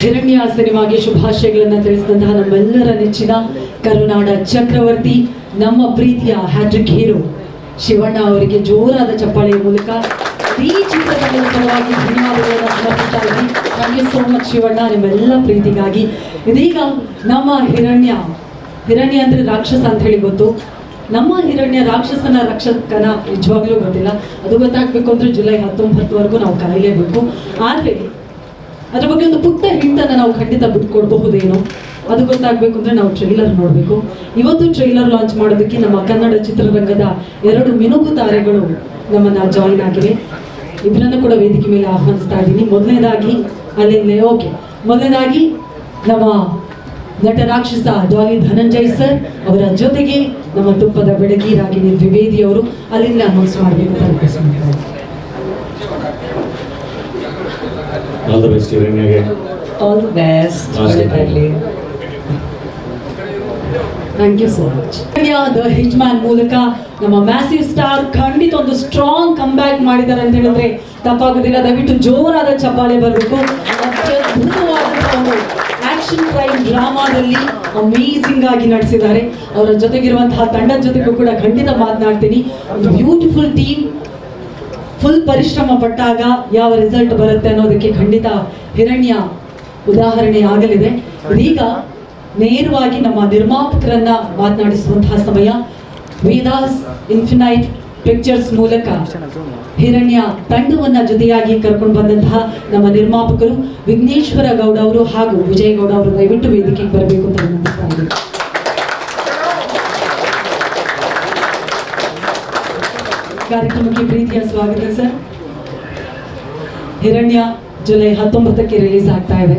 ಹಿರಣ್ಯ ಸಿನಿಮಾಗೆ ಶುಭಾಶಯಗಳನ್ನು ತಿಳಿಸಿದಂತಹ ನಮ್ಮೆಲ್ಲರ ನೆಚ್ಚಿನ ಕರುನಾಡ ಚಕ್ರವರ್ತಿ ನಮ್ಮ ಪ್ರೀತಿಯ ಹ್ಯಾಟ್ರಿಕ್ ಹೀರೋ ಶಿವಣ್ಣ ಅವರಿಗೆ ಜೋರಾದ ಚಪ್ಪಾಳೆಯ ಮೂಲಕ ಈ ಚಿತ್ರತಂಡದ ಪರವಾಗಿ ಧನ್ಯವಾದಗಳನ್ನು ಸಮರ್ಪಿಸ್ತಾ ಇದ್ದೀನಿ. Thank you so much Shivanna, ನಿಮ್ಮೆಲ್ಲ ಪ್ರೀತಿಗಾಗಿ. ಇದೀಗ ನಮ್ಮ ಹಿರಣ್ಯ ಅಂದ್ರೆ ರಾಕ್ಷಸ ಅಂತ ಹೇಳಿ ಗೊತ್ತು. ನಮ್ಮ ಹಿರಣ್ಯ ರಾಕ್ಷಸನ ರಕ್ಷಕನ ನಿಜವಾಗ್ಲೂ ಗೊತ್ತಿಲ್ಲ. ಅದು ಗೊತ್ತಾಗಬೇಕು ಅಂದ್ರೆ ಜುಲೈ 19ವರೆಗೂ ನಾವು ಕಾಯಲೇಬೇಕು. ಆದರೆ ಅದ್ರ ಬಗ್ಗೆ ಒಂದು ಪುಟ್ಟ ಹಿಂಟನ್ನು ನಾವು ಖಂಡಿತ ಬಿಟ್ಕೊಡ್ಬಹುದೇನೋ. ಅದು ಗೊತ್ತಾಗಬೇಕು ಅಂದರೆ ನಾವು ಟ್ರೈಲರ್ ನೋಡಬೇಕು. ಇವತ್ತು ಟ್ರೈಲರ್ ಲಾಂಚ್ ಮಾಡೋದಕ್ಕೆ ನಮ್ಮ ಕನ್ನಡ ಚಿತ್ರರಂಗದ 2 ಮಿನುಗು ತಾರೆಗಳು ನಮ್ಮನ್ನು ಜಾಯಿನ್ ಆಗಿವೆ. ಇಬ್ಬರನ್ನು ಕೂಡ ವೇದಿಕೆ ಮೇಲೆ ಆಹ್ವಾನಿಸ್ತಾ ಇದ್ದೀನಿ. ಮೊದಲನೇದಾಗಿ ನಮ್ಮ ನಟ ರಾಕ್ಷಸ ಡಾಲಿ ಧನಂಜಯ್ ಸರ್ ಅವರ ಜೊತೆಗೆ ನಮ್ಮ ತುಪ್ಪದ ಬೆಡಗಿ ರಾಗಿಣಿ ದ್ವಿವೇದಿ ಅವರು ಅಲ್ಲಿಂದ ಅನೌನ್ಸ್ ಮಾಡಬೇಕು ಅಂತ. All the best, Hiranyaಗೆ. All the best. Thank you so much. The hit man ಮೂಲಕ ನಮ್ಮ ಮ್ಯಾಸಿವ್ ಸ್ಟಾರ್ ಖಂಡಿತ ಒಂದು ಸ್ಟ್ರಾಂಗ್ ಕಮ್ ಬ್ಯಾಕ್ ಮಾಡಿದ್ದಾರೆ ಅಂತ ಹೇಳಿದ್ರೆ ತಪ್ಪಾಗೋದಿಲ್ಲ. ದಯವಿಟ್ಟು ಜೋರಾದ ಚಪ್ಪಾಳೆ ಬರಬೇಕು. ಅತ್ಯದ್ಭುತವಾದಂತಹ ಒಂದು ಆಕ್ಷನ್ ಕ್ರೈಮ್ ಡ್ರಾಮಾದಲ್ಲಿ ಅಮೇಸಿಂಗ್ ಆಗಿ ನಡೆಸಿದ್ದಾರೆ. ಅವರ ಜೊತೆಗಿರುವಂತಹ ತಂಡದ ಜೊತೆಗೂ ಕೂಡ ಖಂಡಿತ ಮಾತನಾಡ್ತೀನಿ. ಒಂದು ಬ್ಯೂಟಿಫುಲ್ ಟೀಮ್. ಫುಲ್ ಪರಿಶ್ರಮ ಪಟ್ಟಾಗ ಯಾವ ರಿಸಲ್ಟ್ ಬರುತ್ತೆ ಅನ್ನೋದಕ್ಕೆ ಖಂಡಿತ ಹಿರಣ್ಯ ಉದಾಹರಣೆ ಆಗಲಿದೆ. ಇದೀಗ ನೇರವಾಗಿ ನಮ್ಮ ನಿರ್ಮಾಪಕರನ್ನ ಮಾತನಾಡಿಸುವಂತಹ ಸಮಯ. ವೇದಾಸ್ ಇನ್ಫಿನೈಟ್ ಪಿಕ್ಚರ್ಸ್ ಮೂಲಕ ಹಿರಣ್ಯ ತಂಡವನ್ನ ಜೊತೆಯಾಗಿ ಕರ್ಕೊಂಡು ಬಂದಂತಹ ನಮ್ಮ ನಿರ್ಮಾಪಕರು ವಿಘ್ನೇಶ್ವರ ಗೌಡ ಅವರು ಹಾಗೂ ವಿಜಯ್ ಗೌಡ ಅವರು ದಯವಿಟ್ಟು ವೇದಿಕೆಗೆ ಬರಬೇಕು ಅಂತ ವಿನಂತಿಸ್ತಾ ಇದ್ದೀನಿ. ಕಾರ್ಯಕ್ರಮಕ್ಕೆ ಪ್ರೀತಿಯ ಸ್ವಾಗತ ಸರ್. ಹಿರಣ್ಯ ಜುಲೈ 19ಕ್ಕೆ ರಿಲೀಸ್ ಆಗ್ತಾ ಇದೆ.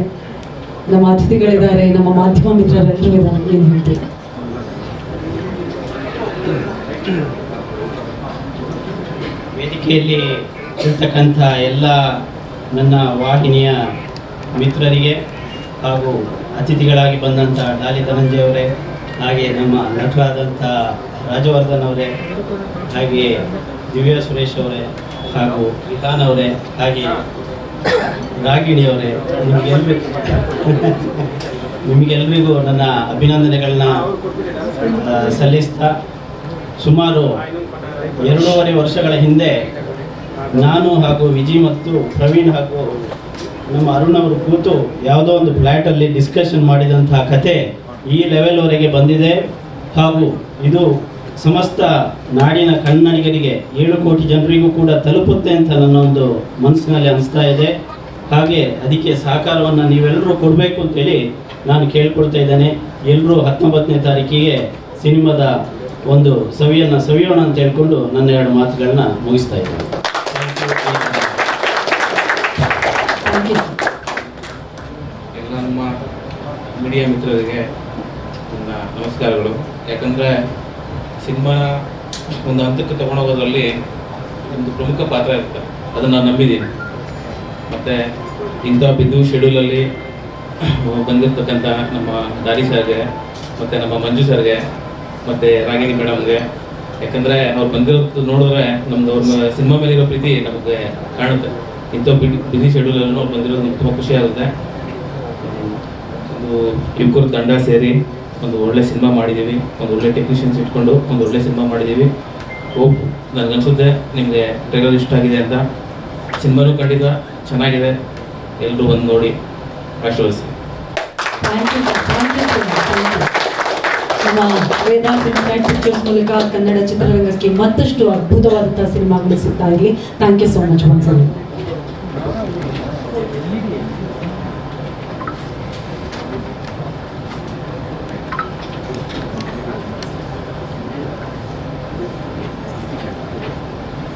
ನಮ್ಮ ಅತಿಥಿಗಳಿದ್ದಾರೆ, ನಮ್ಮ ಮಾಧ್ಯಮ ಮಿತ್ರರೆಲ್ಲರೂ ಇದ್ದಾರೆ. ಏನು ಹೇಳ್ತೀವಿ? ವೇದಿಕೆಯಲ್ಲಿ ಇರ್ತಕ್ಕಂಥ ಎಲ್ಲ ನನ್ನ ವಾಹಿನಿಯ ಮಿತ್ರರಿಗೆ ಹಾಗೂ ಅತಿಥಿಗಳಾಗಿ ಬಂದಂಥ ಡಾಲಿ ಧನಂಜಯ ಅವರೇ, ಹಾಗೆ ನಮ್ಮ ನಟರಾದಂಥ ರಾಜವರ್ಧನ್ ಅವರೇ, ಹಾಗೆ ದಿವ್ಯಾ ಸುರೇಶ್ ಅವರೇ, ಹಾಗೂ ವಿಧಾನ್ ಅವರೇ, ಹಾಗೆ ರಾಗಿಣಿ ಅವರೇ, ನಿಮಗೆಲ್ರಿಗೂ ನನ್ನ ಅಭಿನಂದನೆಗಳನ್ನ ಸಲ್ಲಿಸ್ತಾ, ಸುಮಾರು 2.5 ವರ್ಷಗಳ ಹಿಂದೆ ನಾನು ಹಾಗೂ ವಿಜಯ್ ಮತ್ತು ಪ್ರವೀಣ್ ಹಾಗೂ ನಮ್ಮ ಅರುಣ್ ಅವರು ಕೂತು ಯಾವುದೋ ಒಂದು ಫ್ಲ್ಯಾಟಲ್ಲಿ ಡಿಸ್ಕಷನ್ ಮಾಡಿದಂತಹ ಕತೆ ಈ ಲೆವೆಲ್ವರೆಗೆ ಬಂದಿದೆ. ಹಾಗೂ ಇದು ಸಮಸ್ತ ನಾಡಿನ ಕನ್ನಡಿಗರಿಗೆ 7 ಕೋಟಿ ಜನರಿಗೂ ಕೂಡ ತಲುಪುತ್ತೆ ಅಂತ ನನ್ನ ಒಂದು ಮನಸ್ಸಿನಲ್ಲಿ ಅನಿಸ್ತಾ ಇದೆ. ಹಾಗೆ ಅದಕ್ಕೆ ಸಹಕಾರವನ್ನು ನೀವೆಲ್ಲರೂ ಕೊಡಬೇಕು ಅಂತೇಳಿ ನಾನು ಕೇಳ್ಕೊಳ್ತಾ ಇದ್ದೇನೆ. ಎಲ್ಲರೂ 19ನೇ ತಾರೀಕಿಗೆ ಸಿನಿಮಾದ ಒಂದು ಸವಿಯೋಣ ಅಂತ ಹೇಳ್ಕೊಂಡು ನನ್ನ 2 ಮಾತುಗಳನ್ನ ಮುಗಿಸ್ತಾ ಇದ್ದೇನೆ. ಎಲ್ಲ ನಮ್ಮ ಮೀಡಿಯಾ ಮಿತ್ರರಿಗೆ ನನ್ನ ನಮಸ್ಕಾರಗಳು. ಯಾಕಂದರೆ ಸಿನಿಮಾ ಒಂದು ಹಂತಕ್ಕೆ ತಗೊಂಡೋಗೋದ್ರಲ್ಲಿ ಒಂದು ಪ್ರಮುಖ ಪಾತ್ರ ಇರುತ್ತೆ, ಅದನ್ನು ನಾನು ನಂಬಿದ್ದೀನಿ. ಮತ್ತು ಇಂಥ ಬಿದ್ದು ಶೆಡ್ಯೂಲಲ್ಲಿ ಬಂದಿರ್ತಕ್ಕಂಥ ನಮ್ಮ ದಾರಿ ಸರ್ಗೆ, ಮತ್ತು ನಮ್ಮ ಮಂಜು ಸರ್ಗೆ, ಮತ್ತು ರಾಗಿಣಿ ಮೇಡಮ್ಗೆ, ಯಾಕಂದರೆ ಅವ್ರು ಬಂದಿರೋದು ನೋಡಿದ್ರೆ ನಮ್ಮದು ಅವ್ರ ಸಿನಿಮಾ ಮೇಲಿರೋ ಪ್ರೀತಿ ನಮಗೆ ಕಾಣುತ್ತೆ. ಇಂಥ ಬಿಸಿ ಶೆಡ್ಯೂಲಲ್ಲೂ ಅವ್ರು ಬಂದಿರೋದು ನಮ್ಗೆ ತುಂಬ ಖುಷಿಯಾಗುತ್ತೆ. ಒಂದು ಯುವಕರು ತಂಡ ಸೇರಿ ಒಂದು ಒಳ್ಳೆ ಸಿನಿಮಾ ಮಾಡಿದ್ದೀವಿ, ಒಂದು ಒಳ್ಳೆ ಟೆಕ್ನಿಷಿಯನ್ಸ್ ಇಟ್ಕೊಂಡು ಒಂದು ಒಳ್ಳೆ ಸಿನಿಮಾ ಮಾಡಿದ್ದೀವಿ. ಹೋಪ್ ನನಗನ್ಸುತ್ತೆ ನಿಮಗೆ ಟ್ರೈಲರ್ ಇಷ್ಟ ಆಗಿದೆ ಅಂತ. ಸಿನಿಮಾನೂ ಖಂಡಿತ ಚೆನ್ನಾಗಿದೆ, ಎಲ್ಲರೂ ಬಂದು ನೋಡಿ ಆಶೀರ್ವದಿಸಿ. ನಮ್ಮ ವೇದಾಸ್ ಇನ್ಫಿನೈಟ್ ಪಿಕ್ಚರ್ಸ್ ಮೂಲಕ ಕನ್ನಡ ಚಿತ್ರರಂಗಕ್ಕೆ ಮತ್ತಷ್ಟು ಅದ್ಭುತವಾದಂತಹ ಸಿನಿಮಾಗಳು ಸಿಗ್ತಾ ಇರಲಿ. ಥ್ಯಾಂಕ್ ಯು ಸೋ ಮಚ್ ಒಂದ್ಸಲ.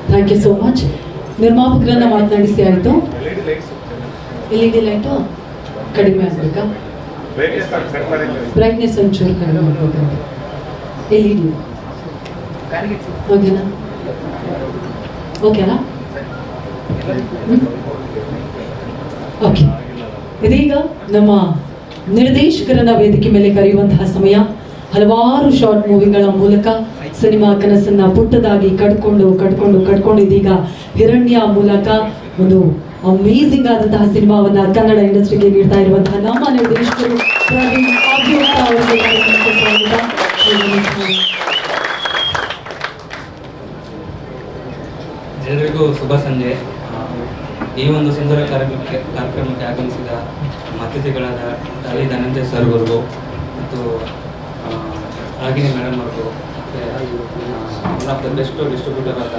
Thank you so much. ನಿರ್ಮಾಪಕರನ್ನ ಮಾತನಾಡಿಸಿ ಆಯಿತು. LED ಲೈಟು ಕಡಿಮೆ ಆಗಬೇಕಾ? ಬ್ರೈಟ್ನೆಸ್ ಒಂಚೂರು ಕಡಿಮೆ ಮಾಡಬೇಕಂತ. LED ಓಕೆನಾ? ಓಕೆನಾ? ಓಕೆ. ಇದೀಗ ನಮ್ಮ ನಿರ್ದೇಶಕರನ್ನ ವೇದಿಕೆ ಮೇಲೆ ಕರೆಯುವಂತಹ ಸಮಯ. ಹಲವಾರು ಶಾರ್ಟ್ ಮೂವಿಗಳ ಮೂಲಕ ಸಿನಿಮಾ ಕನಸನ್ನ ಪುಟ್ಟದಾಗಿ ಕಡ್ಕೊಂಡು ಇದೀಗ ಹಿರಣ್ಯ ಮೂಲಕ ಒಂದು ಅಮೇಸಿಂಗ್ ಆದಂತಹ ಸಿನಿಮಾವನ್ನ ಕನ್ನಡ ಇಂಡಸ್ಟ್ರಿಗೆ ನೀಡ್ತಾ ಇರುವಂತಹ ನಮ್ಮ ನಿರ್ದೇಶಕರು ಪ್ರವೀಣ್ ಅಭಿಯುಕ್ತ ಅವರಿಗೆ ಕಾರ್ಯಕ್ರಮಕ್ಕೆ ಸ್ವಾಗತ. ಎಲ್ಲರಿಗೂ ಶುಭ ಸಂಜೆ. ಈ ಒಂದು ಸುಂದರ ಕಾರ್ಯಕ್ರಮಕ್ಕೆ ಆಗಮಿಸಿದ ನಮ್ಮ ಅತಿಥಿಗಳಾದ ಡಾಲಿ ಧನಂಜಯ ಸರ್ ಅವರಿಗೂ ಮತ್ತು ರಾಗಿಣಿ ಮೇಡಮ್ ಅವ್ರಿಗೂ ಮತ್ತು one of the best distributor ಆದ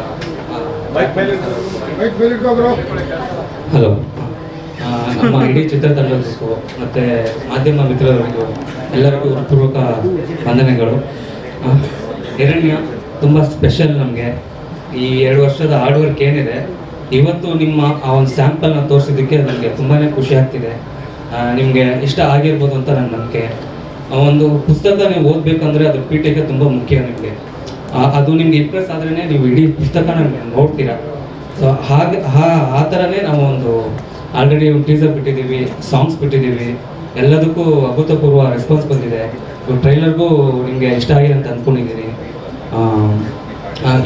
ಹಲೋ ನಮ್ಮ ಇಡೀ ಚಿತ್ರತಂಡಕ್ಕೂ ಮತ್ತು ಮಾಧ್ಯಮ ಮಿತ್ರರಿಗೂ ಎಲ್ಲರಿಗೂ ಪೂರ್ವಕ ವಂದನೆಗಳು. ಹಿರಣ್ಯ ತುಂಬ ಸ್ಪೆಷಲ್ ನಮಗೆ. ಈ 2 ವರ್ಷದ ಹಾರ್ಡ್ ವರ್ಕ್ ಏನಿದೆ ಇವತ್ತು ನಿಮ್ಮ ಆ ಒಂದು ಸ್ಯಾಂಪಲ್ನ ತೋರಿಸಿದ್ದಕ್ಕೆ ನನಗೆ ತುಂಬಾ ಖುಷಿ ಆಗ್ತಿದೆ. ನಿಮಗೆ ಇಷ್ಟ ಆಗಿರ್ಬೋದು ಅಂತ ನನ್ನ ನಂಬಿಕೆ. ಒಂದು ಪುಸ್ತಕ ನೀವು ಓದಬೇಕಂದ್ರೆ ಅದ್ರ ಪೀಠಿಕೆ ತುಂಬ ಮುಖ್ಯ ನಿಮಗೆ. ಅದು ನಿಮ್ಗೆ ಇಂಪ್ರೆಸ್ ಆದ್ರೇ ನೀವು ಇಡೀ ಪುಸ್ತಕನ ನೋಡ್ತೀರಾ. ಸೊ ಹಾಗೆ ಆ ಥರನೇ ನಾವು ಒಂದು ಆಲ್ರೆಡಿ ಒಂದು ಟೀಸರ್ ಬಿಟ್ಟಿದ್ದೀವಿ, ಸಾಂಗ್ಸ್ ಬಿಟ್ಟಿದ್ದೀವಿ, ಎಲ್ಲದಕ್ಕೂ ಅಭೂತಪೂರ್ವ ರೆಸ್ಪಾನ್ಸ್ ಬಂದಿದೆ. ಟ್ರೈಲರ್ಗೂ ನಿಮಗೆ ಇಷ್ಟ ಆಗಿದೆ ಅಂತ ಅಂದ್ಕೊಂಡಿದ್ದೀನಿ.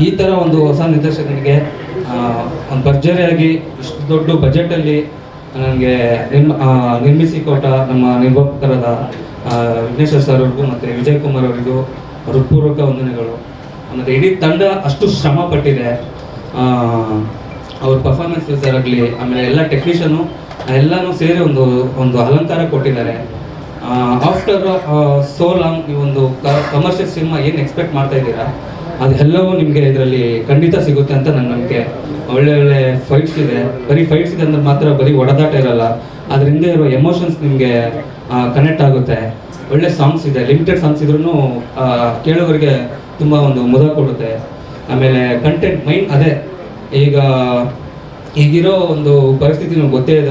ಈ ಥರ ಒಂದು ಹೊಸ ನಿರ್ದೇಶಕನಿಗೆ ಒಂದು ಭರ್ಜರಿಯಾಗಿ ಇಷ್ಟು ದೊಡ್ಡ ಬಜೆಟಲ್ಲಿ ನನಗೆ ನಿರ್ಮಿಸಿ ಕೊಟ್ಟ ನಮ್ಮ ನಿರ್ಮಾಪಕರಾದ ವಿಘ್ನೇಶ್ವರ್ ಸರ್ ಅವ್ರಿಗೂ ಮತ್ತು ವಿಜಯ್ ಕುಮಾರ್ ಅವರಿಗೂ ಹೃತ್ಪೂರ್ವಕ ವಂದನೆಗಳು. ಮತ್ತು ಇಡೀ ತಂಡ ಅಷ್ಟು ಶ್ರಮ ಪಟ್ಟಿದೆ. ಅವ್ರ ಪರ್ಫಾರ್ಮೆನ್ಸಸ್ ಆಗಲಿ, ಆಮೇಲೆ ಎಲ್ಲ ಟೆಕ್ನಿಷಿಯನು ಎಲ್ಲನೂ ಸೇರಿ ಒಂದು ಅಲಂಕಾರ ಕೊಟ್ಟಿದ್ದಾರೆ. ಆಫ್ಟರ್ ಸೋ ಲಾಂಗ್ ಈ ಒಂದು ಕಮರ್ಷಿಯಲ್ ಸಿನಿಮಾ ಏನು ಎಕ್ಸ್ಪೆಕ್ಟ್ ಮಾಡ್ತಾ ಇದ್ದೀರಾ ಅದೆಲ್ಲವೂ ನಿಮಗೆ ಇದರಲ್ಲಿ ಖಂಡಿತ ಸಿಗುತ್ತೆ ಅಂತ ನನ್ನ ನಂಬಿಕೆ. ಒಳ್ಳೆ ಫೈಟ್ಸ್ ಇದೆ. ಬರೀ ಫೈಟ್ಸ್ ಇದೆ ಅಂದ್ರೆ ಮಾತ್ರ ಬರೀ ಹೊಡೆದಾಟ ಇರಲ್ಲ, ಅದ್ರ ಹಿಂದೆ ಇರೋ ಎಮೋಷನ್ಸ್ ನಿಮಗೆ ಕನೆಕ್ಟ್ ಆಗುತ್ತೆ. ಒಳ್ಳೆ ಸಾಂಗ್ಸ್ ಇದೆ, ಲಿಮಿಟೆಡ್ ಸಾಂಗ್ಸ್ ಇದ್ರೂ ಕೇಳೋರಿಗೆ ತುಂಬ ಒಂದು ಮುದ ಕೊಡುತ್ತೆ. ಆಮೇಲೆ ಕಂಟೆಂಟ್ ಮೈನ್ ಅದೇ ಈಗಿರೋ ಒಂದು ಪರಿಸ್ಥಿತಿ ನಮ್ಗೆ ಗೊತ್ತೇ ಇದೆ.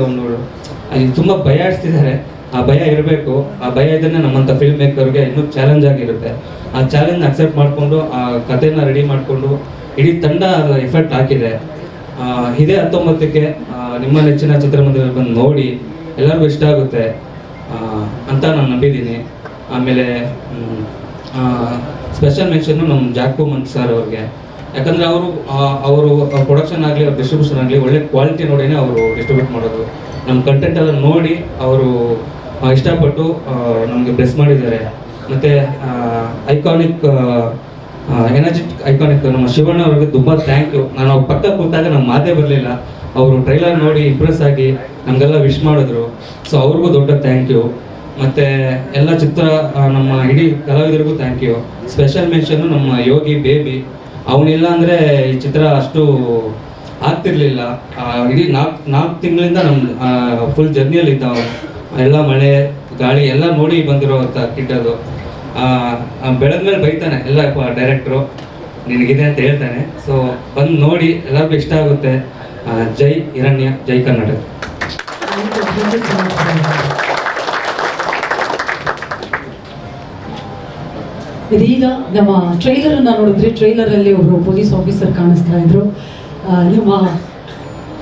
ತುಂಬ ಭಯ ಆಡಿಸ್ತಿದ್ದಾರೆ. ಆ ಭಯ ಇರಬೇಕು. ಆ ಭಯ ಇದನ್ನೇ ನಮ್ಮಂಥ ಫಿಲ್ಮ್ ಮೇಕರ್ಗೆ ಇನ್ನೂ ಚಾಲೆಂಜ್ ಆಗಿರುತ್ತೆ. ಆ ಚಾಲೆಂಜ್ ಅಕ್ಸೆಪ್ಟ್ ಮಾಡಿಕೊಂಡು ಆ ಕಥೆನ ರೆಡಿ ಮಾಡಿಕೊಂಡು ಇಡೀ ತಂಡ ಎಫರ್ಟ್ ಹಾಕಿದೆ. ಇದೇ 19ಕ್ಕೆ ನಿಮ್ಮ ನೆಚ್ಚಿನ ಚಿತ್ರಮಂದಿರದಲ್ಲಿ ಬಂದು ನೋಡಿ ಎಲ್ಲರಿಗೂ ಇಷ್ಟ ಆಗುತ್ತೆ ಅಂತ ನಾನು ನಂಬಿದ್ದೀನಿ. ಆಮೇಲೆ ಸ್ಪೆಷಲ್ ಮೆನ್ಷನ್ನು ನಮ್ಮ ಜಾಕು ಮಂತ್ ಸರ್ ಅವ್ರಿಗೆ. ಯಾಕಂದರೆ ಅವರು ಪ್ರೊಡಕ್ಷನ್ ಆಗಲಿ, ಅವ್ರ ಡಿಸ್ಟ್ರಿಬ್ಯೂಷನ್ ಆಗಲಿ ಒಳ್ಳೆ ಕ್ವಾಲಿಟಿ ನೋಡಿನೇ ಅವರು ಡಿಸ್ಟ್ರಿಬ್ಯೂಟ್ ಮಾಡೋದು. ನಮ್ಮ ಕಂಟೆಂಟ್ ಎಲ್ಲ ನೋಡಿ ಅವರು ಇಷ್ಟಪಟ್ಟು ನಮಗೆ ಬ್ಲೆಸ್ ಮಾಡಿದ್ದಾರೆ. ಮತ್ತು ಐಕಾನಿಕ್ ಎನರ್ಜೆಟಿಕ್ ಐಕಾನಿಕ್ ನಮ್ಮ ಶಿವಣ್ಣ ಅವ್ರಿಗೆ ತುಂಬ ಥ್ಯಾಂಕ್ ಯು. ನಾನು ಅವ್ರ ಪಕ್ಕ ಕೂತಾಗ ನಮ್ಮ ಮಾತೇ ಬರಲಿಲ್ಲ. ಅವರು ಟ್ರೈಲರ್ ನೋಡಿ ಇಂಪ್ರೆಸ್ ಆಗಿ ನಮಗೆಲ್ಲ ವಿಶ್ ಮಾಡಿದ್ರು. ಸೊ ಅವ್ರಿಗೂ ದೊಡ್ಡ ಥ್ಯಾಂಕ್ ಯು. ಮತ್ತು ಎಲ್ಲ ನಮ್ಮ ಇಡೀ ಕಲಾವಿದರಿಗೂ ಥ್ಯಾಂಕ್ ಯು. ಸ್ಪೆಷಲ್ ಮೆನ್ಷನ್ನು ನಮ್ಮ ಯೋಗಿ ಬೇಬಿ. ಅವನಿಲ್ಲ ಅಂದರೆ ಈ ಚಿತ್ರ ಅಷ್ಟು ಆಗ್ತಿರ್ಲಿಲ್ಲ. ಇಡೀ 4 ತಿಂಗಳಿಂದ ನಮ್ಮ ಫುಲ್ ಜರ್ನಿಯಲ್ಲಿ ಇದ್ದ ಅವನು. ಎಲ್ಲ ಮಳೆ ಗಾಳಿ ಎಲ್ಲ ನೋಡಿ ಬಂದಿರೋವಂಥ ಕಿಟ್ಟದು. ಬೆಳೆದ ಮೇಲೆ ಬೈತಾನೆ ಎಲ್ಲ ಡೈರೆಕ್ಟ್ರು ನಿನಗಿದೆ ಅಂತ ಹೇಳ್ತಾನೆ. ಸೊ ಬಂದು ನೋಡಿ ಎಲ್ಲರಿಗೂ ಇಷ್ಟ ಆಗುತ್ತೆ. ಜೈ ಹಿರಣ್ಯ, ಜೈ ಕನ್ನಡ. ಇದೀಗ ನಮ್ಮ ಟ್ರೈಲರನ್ನು ನೋಡಿದ್ರೆ ಟ್ರೈಲರಲ್ಲಿ ಒಬ್ಬರು ಪೊಲೀಸ್ ಆಫೀಸರ್ ಕಾಣಿಸ್ತಾ ಇದ್ರು. ನಮ್ಮ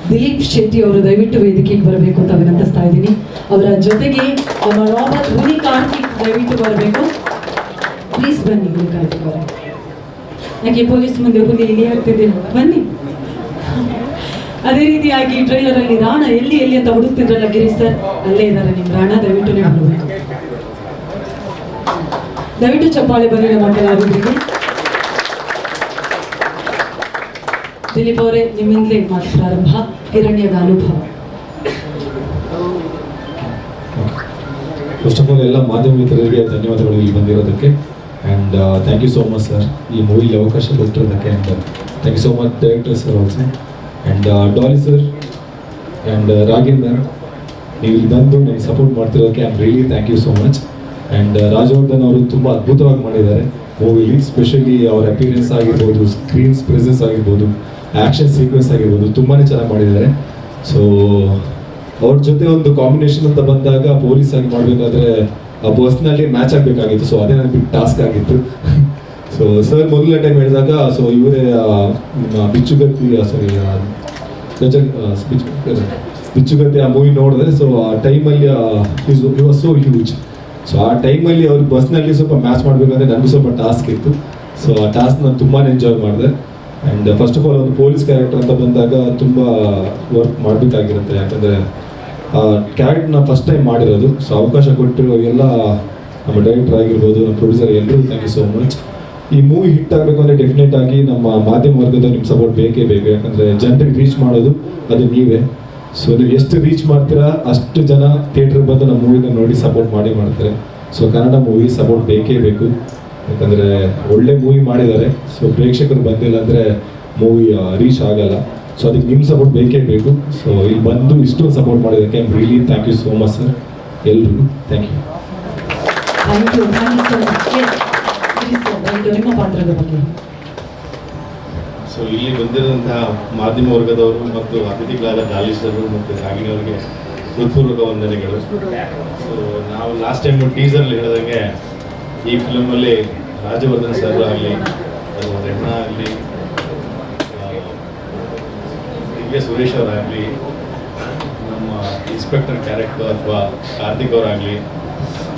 ದಿಲೀಪ್ ಶೆಟ್ಟಿ ಅವರು ದಯವಿಟ್ಟು ವೇದಿಕೆಗೆ ಬರಬೇಕು ಅಂತ ವಿನಂತಿಸ್ತಾ ಇದ್ದೀನಿ. ಅವರ ಜೊತೆಗೆ ನಮ್ಮ ರಾಬರ್ಟ್ ಹುಲಿ ಕಾರ್ತಿಕ್ ದಯವಿಟ್ಟು ಬರಬೇಕು. ಪ್ಲೀಸ್ ಬನ್ನಿ ಹುಲಿ ಕಾರ್ತಿಕ್ ಅವರೇ. ಯಾಕೆ ಪೊಲೀಸ್ ಮುಂದೆ ಹುಲಿ ಇಲಿ ಆಗ್ತಿದೆ, ಬನ್ನಿ. ಅದೇ ರೀತಿಯಾಗಿ ಟ್ರೈಲರಲ್ಲಿ ರಾಣ ಎಲ್ಲಿ ಅಂತ ಹುಡುಕ್ತಿದ್ರಲ್ಲ ಗಿರೀಶ್ ಸರ್, ಅಲ್ಲೇ ಇದ್ದಾರೆ ನಿಮ್ಮ ರಾಣ. ದಯವಿಟ್ಟು ನೀವು ಬರಬೇಕು. ದಯವಿಟ್ಟು ಚಪ್ಪಾಳೆ ಬನ್ನಿ ನಮ್ಮ ಕಲಾವಿದರಿಗೆ. ದಿಲೀಪ್ ಅವರೇ, ನಿಮ್ಮಿಂದಲೇ ಮಾತು ಪ್ರಾರಂಭ. ಹಿರಣ್ಯದ ಅನುಭವ. ಫಸ್ಟ್ ಆಫ್ ಆಲ್ ಎಲ್ಲ ಮಾಧ್ಯಮ ಮಿತ್ರರಿಗೆ ಧನ್ಯವಾದಗಳು ಇಲ್ಲಿ ಬಂದಿರೋದಕ್ಕೆ. And thank you so much sir ಈ ಮೂವಿಲಿ ಅವಕಾಶ ಕೊಟ್ಟಿರೋದಕ್ಕೆ. And thank you so much director sir also. And Dolly sir and Ragini ma'am, ನೀವು ಇಲ್ಲಿ ಬಂದು ನನಗೆ ಸಪೋರ್ಟ್ ಮಾಡ್ತಿರೋದಕ್ಕೆ I am really thank you so much. And Rajavardhan ಅವರು ತುಂಬ ಅದ್ಭುತವಾಗಿ ಮಾಡಿದ್ದಾರೆ ಮೂವಿಲಿ. ಸ್ಪೆಷಲಿ ಅವ್ರ ಅಪಿಯರೆನ್ಸ್ ಆಗಿರ್ಬೋದು, ಸ್ಕ್ರೀನ್ಸ್ ಪ್ರೆಸೆನ್ಸ್ ಆಗಿರ್ಬೋದು, ಆ್ಯಕ್ಷನ್ ಸೀಕ್ವೆನ್ಸ್ ಆಗಿರ್ಬೋದು, ತುಂಬಾ ಚೆನ್ನಾಗಿ ಮಾಡಿದ್ದಾರೆ. ಸೊ ಅವ್ರ ಜೊತೆ ಒಂದು ಕಾಂಬಿನೇಷನ್ ಅಂತ ಬಂದಾಗ ಪೊಲೀಸ್ ಆಗಿ ಮಾಡಬೇಕಾದ್ರೆ ಆ ಪರ್ಸ್ನಾಲಿಟಿ ಮ್ಯಾಚ್ ಆಗಬೇಕಾಗಿತ್ತು. ಸೊ ಅದೇ ನನಗೆ ಬಿಟ್ಟು ಟಾಸ್ಕ್ ಆಗಿತ್ತು. ಸೊ ಸರ್ ಮೊದಲನೇ ಟೈಮ್ ಹೇಳಿದಾಗ ಸೊ ಇವರೇ ಬಿಚ್ಚುಗತ್ತಿ ಬಿಚ್ಚುಗತ್ತಿ ಆ ಮೂವಿ ನೋಡಿದ್ರೆ ಸೊ ಆ ಟೈಮಲ್ಲಿ it was so huge. So ಆ ಟೈಮಲ್ಲಿ ಅವ್ರ ಪರ್ಸ್ನಾಲಿಟಿ ಸ್ವಲ್ಪ ಮ್ಯಾಚ್ ಮಾಡಬೇಕಂದ್ರೆ ನನಗೂ ಸ್ವಲ್ಪ ಟಾಸ್ಕ್ ಇತ್ತು. ಸೊ ಆ ಟಾಸ್ಕ್ ನಾನು ತುಂಬಾ ಎಂಜಾಯ್ ಮಾಡಿದೆ. ಆ್ಯಂಡ್ ಫಸ್ಟ್ ಆಫ್ ಆಲ್ ಒಂದು ಪೊಲೀಸ್ ಕ್ಯಾರೆಕ್ಟರ್ ಅಂತ ಬಂದಾಗ ತುಂಬ ವರ್ಕ್ ಮಾಡಬೇಕಾಗಿರುತ್ತೆ, ಯಾಕಂದರೆ ಆ ಕ್ಯಾರೆಕ್ಟರ್ನ ಫಸ್ಟ್ ಟೈಮ್ ಮಾಡಿರೋದು. ಸೊ ಅವಕಾಶ ಕೊಟ್ಟಿರೋ ಎಲ್ಲ ನಮ್ಮ ಡೈರೆಕ್ಟರ್ ಆಗಿರ್ಬೋದು, ನಮ್ಮ ಪ್ರೊಡ್ಯೂಸರ್ ಎಲ್ಲರೂ ಥ್ಯಾಂಕ್ ಯು ಸೋ ಮಚ್. ಈ ಮೂವಿ ಹಿಟ್ ಆಗಬೇಕು ಅಂದರೆ ಡೆಫಿನೆಟ್ ಆಗಿ ನಮ್ಮ ಮಾಧ್ಯಮ ವರ್ಗದ ನಿಮ್ಮ ಸಪೋರ್ಟ್ ಬೇಕೇ ಬೇಕು, ಯಾಕಂದರೆ ಜನರಿಗೆ ರೀಚ್ ಮಾಡೋದು ಅದು ನೀವೇ. ಸೊ ನೀವು ಎಷ್ಟು ರೀಚ್ ಮಾಡ್ತೀರಾ ಅಷ್ಟು ಜನ ಥಿಯೇಟ್ರಿಗೆ ಬಂದು ನಮ್ಮ ಮೂವಿನ ನೋಡಿ ಸಪೋರ್ಟ್ ಮಾಡ್ತಾರೆ. ಸೊ ಕನ್ನಡ ಮೂವಿ ಸಪೋರ್ಟ್ ಬೇಕೇ ಬೇಕು, ಯಾಕಂದರೆ ಒಳ್ಳೆ ಮೂವಿ ಮಾಡಿದ್ದಾರೆ. ಸೊ ಪ್ರೇಕ್ಷಕರು ಬಂದಿಲ್ಲ ಅಂದರೆ ಮೂವಿ ರೀಚ್ ಆಗಲ್ಲ. ಸೊ ಅದಕ್ಕೆ ನಿಮ್ಮ ಸಪೋರ್ಟ್ ಬೇಕೇ ಬೇಕು. ಸೊ ಇಲ್ಲಿ ಬಂದು ಇಷ್ಟೊಂದು ಸಪೋರ್ಟ್ ಮಾಡಿದ್ದಕ್ಕೆ I am really thank you so much sir, ಎಲ್ರಿಗೂ thank you. Thank you so much. ನಿಮ್ಮ ಪಾತ್ರದ ಬಗ್ಗೆ. ಸೊ ಇಲ್ಲಿ ಬಂದಿರೋಂತಹ ಮಾಧ್ಯಮ ವರ್ಗದವರು ಮತ್ತು ಅತಿಥಿಗಳಾದ ಡಾಲಿಸರು ಮತ್ತು ರಾಗಿಣಿ ಅವರಿಗೆ ಹೃತ್ಪೂರ್ವಕ ವಂದನೆಗಳು. ಸೊ ನಾವು ಲಾಸ್ಟ್ ಟೈಮ್ ಟೀಸರ್ಲ್ಲಿ ಹೇಳಿದಂಗೆ ಈ ಫಿಲಮಲ್ಲಿ ರಾಜವರ್ಧನ್ ಸರ್ ಆಗಲಿ, ರೆಣ್ಣ ಆಗಲಿ, ದಿವ್ಯ ಸುರೇಶ್ ಅವರಾಗಲಿ, ನಮ್ಮ ಇನ್ಸ್ಪೆಕ್ಟರ್ ಕ್ಯಾರೆಕ್ಟರ್ ಅಥವಾ ಕಾರ್ತಿಕ್ ಅವರಾಗಲಿ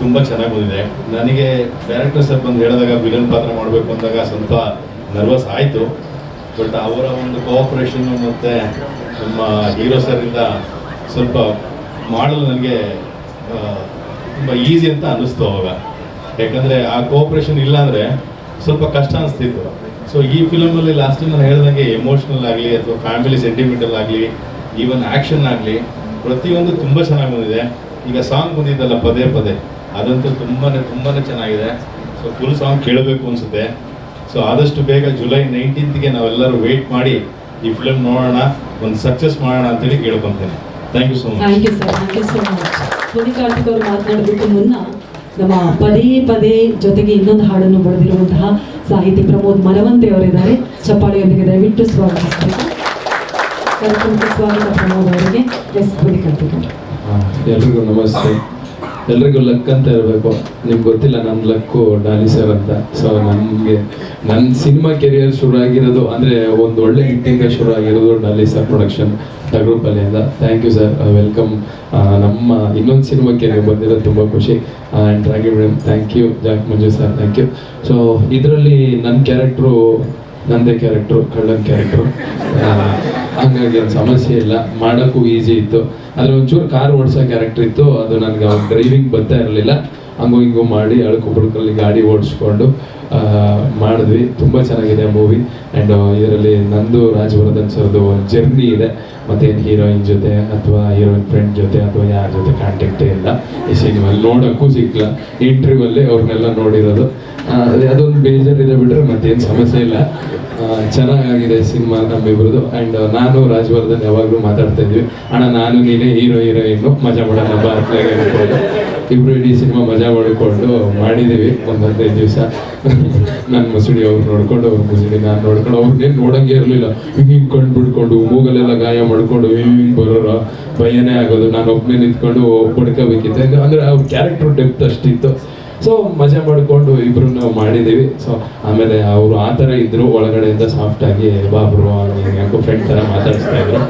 ತುಂಬ ಚೆನ್ನಾಗಿ ಬಂದಿದೆ. ನನಗೆ ಡೈರೆಕ್ಟರ್ ಸರ್ ಬಂದು ಹೇಳಿದಾಗ ವಿಲನ್ ಪಾತ್ರ ಮಾಡಬೇಕು ಅಂದಾಗ ಸ್ವಲ್ಪ ನರ್ವಸ್ ಆಯಿತು. ಬಟ್ ಅವರ ಒಂದು ಕೋಆಪ್ರೇಷನ್ನು ಮತ್ತು ನಮ್ಮ ಹೀರೋ ಸರಿಂದ ಸ್ವಲ್ಪ ಮಾಡಲು ನನಗೆ ತುಂಬ ಈಸಿ ಅಂತ ಅನ್ನಿಸ್ತು ಅವಾಗ. ಯಾಕಂದರೆ ಆ ಕೋಆಪ್ರೇಷನ್ ಇಲ್ಲಾಂದರೆ ಸ್ವಲ್ಪ ಕಷ್ಟ ಅನಿಸ್ತಿತ್ತು. ಸೊ ಈ ಫಿಲಮಲ್ಲಿ ಲಾಸ್ಟ್ ನಾನು ಹೇಳ್ದಂಗೆ ಎಮೋಷ್ನಲ್ ಆಗಲಿ ಅಥವಾ ಫ್ಯಾಮಿಲಿ ಸೆಂಟಿಮೆಂಟಲ್ ಆಗಲಿ, ಈವನ್ ಆ್ಯಕ್ಷನ್ ಆಗಲಿ ಪ್ರತಿಯೊಂದು ತುಂಬ ಚೆನ್ನಾಗಿ ಬಂದಿದೆ. ಈಗ ಸಾಂಗ್ ಬಂದಿದ್ದಲ್ಲ ಪದೇ ಪದೇ, ಅದಂತೂ ತುಂಬಾ ಚೆನ್ನಾಗಿದೆ. ಸೊ ಫುಲ್ ಸಾಂಗ್ ಕೇಳಬೇಕು ಅನಿಸುತ್ತೆ. ಸೊ ಆದಷ್ಟು ಬೇಗ ಜುಲೈ 19ಗೆ ನಾವೆಲ್ಲರೂ ವೆಯ್ಟ್ ಮಾಡಿ ಈ ಫಿಲಮ್ ನೋಡೋಣ, ಒಂದು ಸಕ್ಸಸ್ ಮಾಡೋಣ ಅಂತೇಳಿ ಕೇಳ್ಕೊತೇನೆ. Thank you so much. Thank you sir, thank you so much. Puneeth Karthik ಅವರು ಮಾತನಾಡೋದಕ್ಕೂ ಮುನ್ನ ನಮ್ಮ ಪದೇ ಜೊತೆಗೆ ಇನ್ನೊಂದು ಹಾಡನ್ನು ಬರೆದಿರುವಂತಹ ಸಾಹಿತಿ ಪ್ರಮೋದ್ ಮರವಂತೆ ಅವರಿದ್ದಾರೆ. ಚಪ್ಪಾಳೆಯೊಂದಿಗೆ ದಯವಿಟ್ಟು ಸ್ವಾಗತಿಸಬೇಕು. ಕಾರ್ಯಕ್ರಮಕ್ಕೆ ಸ್ವಾಗತ ಪ್ರಮೋದ್ ಅವರಿಗೆ. ಎಸ್ ಪುನೀತ್ ಕಾರ್ತಿಕ್ ಅವರು. ಎಲ್ರಿಗೂ ನಮಸ್ತೆ. ಎಲ್ರಿಗೂ ಲಕ್ ಅಂತ ಇರಬೇಕು. ನಿಮ್ಗೆ ಗೊತ್ತಿಲ್ಲ ನನ್ನ ಲಕ್ಕು ಡಾಲಿ ಸರ್ ಅಂತ. ಸೊ ನನ್ನ ಸಿನಿಮಾ ಕೆರಿಯರ್ ಶುರು ಆಗಿರೋದು ಅಂದರೆ ಒಂದು ಒಳ್ಳೆ ಹಿಟ್ಟಿಂದ ಶುರು ಆಗಿರೋದು ಡಾಲಿ ಸರ್ ಪ್ರೊಡಕ್ಷನ್ ಟಗ್ರೂಪಲ್ಲಿಂದ. Thank you sir, welcome. ನಮ್ಮ ಇನ್ನೊಂದು ಸಿನಿಮಾಕ್ಕೆ ನೀವು ಬಂದಿರೋದು ತುಂಬ ಖುಷಿ. ಆ್ಯಂಡ್ ರಾಗಿ madam thank you, Jack Manju sir thank you. So ಇದರಲ್ಲಿ ನನ್ನ ಕ್ಯಾರೆಕ್ಟ್ರು ನಂದೇ ಕ್ಯಾರೆಕ್ಟ್ರು, ಕಳ್ಳನ ಕ್ಯಾರೆಕ್ಟ್ರು. ಹಂಗಾಗಿ ಏನು ಸಮಸ್ಯೆ ಇಲ್ಲ, ಮಾಡೋಕ್ಕೂ ಈಸಿ ಇತ್ತು. ಆದರೆ ಒಂಚೂರು ಕಾರ್ ಓಡಿಸೋ ಕ್ಯಾರೆಕ್ಟರ್ ಇತ್ತು, ಅದು ನನಗೆ ಅವ್ರು ಡ್ರೈವಿಂಗ್ ಬರ್ತಾ ಇರಲಿಲ್ಲ. ಹಂಗೂ ಹಿಂಗೂ ಮಾಡಿ ಅಳ್ಕೊಬುಡ್ಕಲ್ಲಿ ಗಾಡಿ ಓಡಿಸ್ಕೊಂಡು ಮಾಡಿದ್ವಿ. ತುಂಬ ಚೆನ್ನಾಗಿದೆ ಮೂವಿ. ಆ್ಯಂಡ್ ಇದರಲ್ಲಿ ನಂದು ರಾಜವರ್ಧನ್ ಸರ್ದು ಒಂದು ಜರ್ನಿ ಇದೆ. ಮತ್ತೇನು ಹೀರೋಯಿನ್ ಜೊತೆ ಅಥವಾ ಹೀರೋಯಿನ್ ಫ್ರೆಂಡ್ ಜೊತೆ ಅಥವಾ ಯಾರ ಜೊತೆ ಕಾಂಟ್ಯಾಕ್ಟೇ ಇಲ್ಲ ಈ ಸಿನಿಮಲ್ಲಿ, ನೋಡೋಕ್ಕೂ ಸಿಕ್ಕಲ್ಲ. ಇಂಟರ್ವ್ಯೂವಲ್ಲೇ ಅವ್ರನ್ನೆಲ್ಲ ನೋಡಿರೋದು. ಅದೊಂದು ಬೇಜಾರಿದೆ ಬಿಟ್ಟರೆ ಮತ್ತೇನು ಸಮಸ್ಯೆ ಇಲ್ಲ. ಚೆನ್ನಾಗಿದೆ ಸಿನಿಮಾ ನಮ್ಮಿಬ್ರದ್ದು. ಆ್ಯಂಡ್ ನಾನು ರಾಜವರ್ಧನ್ ಯಾವಾಗಲೂ ಮಾತಾಡ್ತಾ ಇದ್ವಿ, ಅಣ್ಣ ನಾನು ನೀನೇ ಹೀರೋಯಿನ್ನು ಮಜಾ ಮಾಡೋಣ ಹಬ್ಬ ಹತ್ಲಾಗೆ ಅಂದ್ಕೊಂಡು ಇಬ್ಬರು ಇಡೀ ಸಿನಿಮಾ ಮಜಾ ಮಾಡಿಕೊಂಡು ಮಾಡಿದ್ದೀವಿ. ಒಂದು 15 ದಿವಸ ನನ್ನ ಮುಸುಡಿ ಅವ್ರು ನೋಡ್ಕೊಂಡು, ಅವ್ರ ಮುಸುಡಿ ನಾನು ನೋಡ್ಕೊಂಡು, ಅವ್ರನ್ನೇನು ನೋಡೋಂಗೆ ಇರಲಿಲ್ಲ. ಹಿಂಗೆ ಕಣ್ಣು ಬಿಡ್ಕೊಂಡು ಮೂಗಲೆಲ್ಲ ಗಾಯ ಮಾಡ್ಕೊಂಡು ಹಿಂಗೆ ಬರೋರ ಭಯನೇ ಆಗೋದು. ನಾನು ಒಬ್ಬನೇ ನಿಂತ್ಕೊಂಡು ಪಡ್ಕೋಬೇಕಿತ್ತು. ಅಂದರೆ ಅವ್ರ ಕ್ಯಾರೆಕ್ಟರ್ ಡೆಪ್ತ್ ಅಷ್ಟಿತ್ತು. ಸೊ ಮಜಾ ಮಾಡಿಕೊಂಡು ಇಬ್ರು ನಾವು ಮಾಡಿದ್ದೀವಿ. ಸೊ ಆಮೇಲೆ ಅವರು ಆ ಥರ ಇದ್ದರು, ಒಳಗಡೆಯಿಂದ ಸಾಫ್ಟಾಗಿ ಬಾಬ್ರು ಹಂಗೆ ಯಾಕೋ ಫ್ರೆಂಡ್ ಥರ ಮಾತಾಡಿಸ್ತಾ ಇದ್ರು.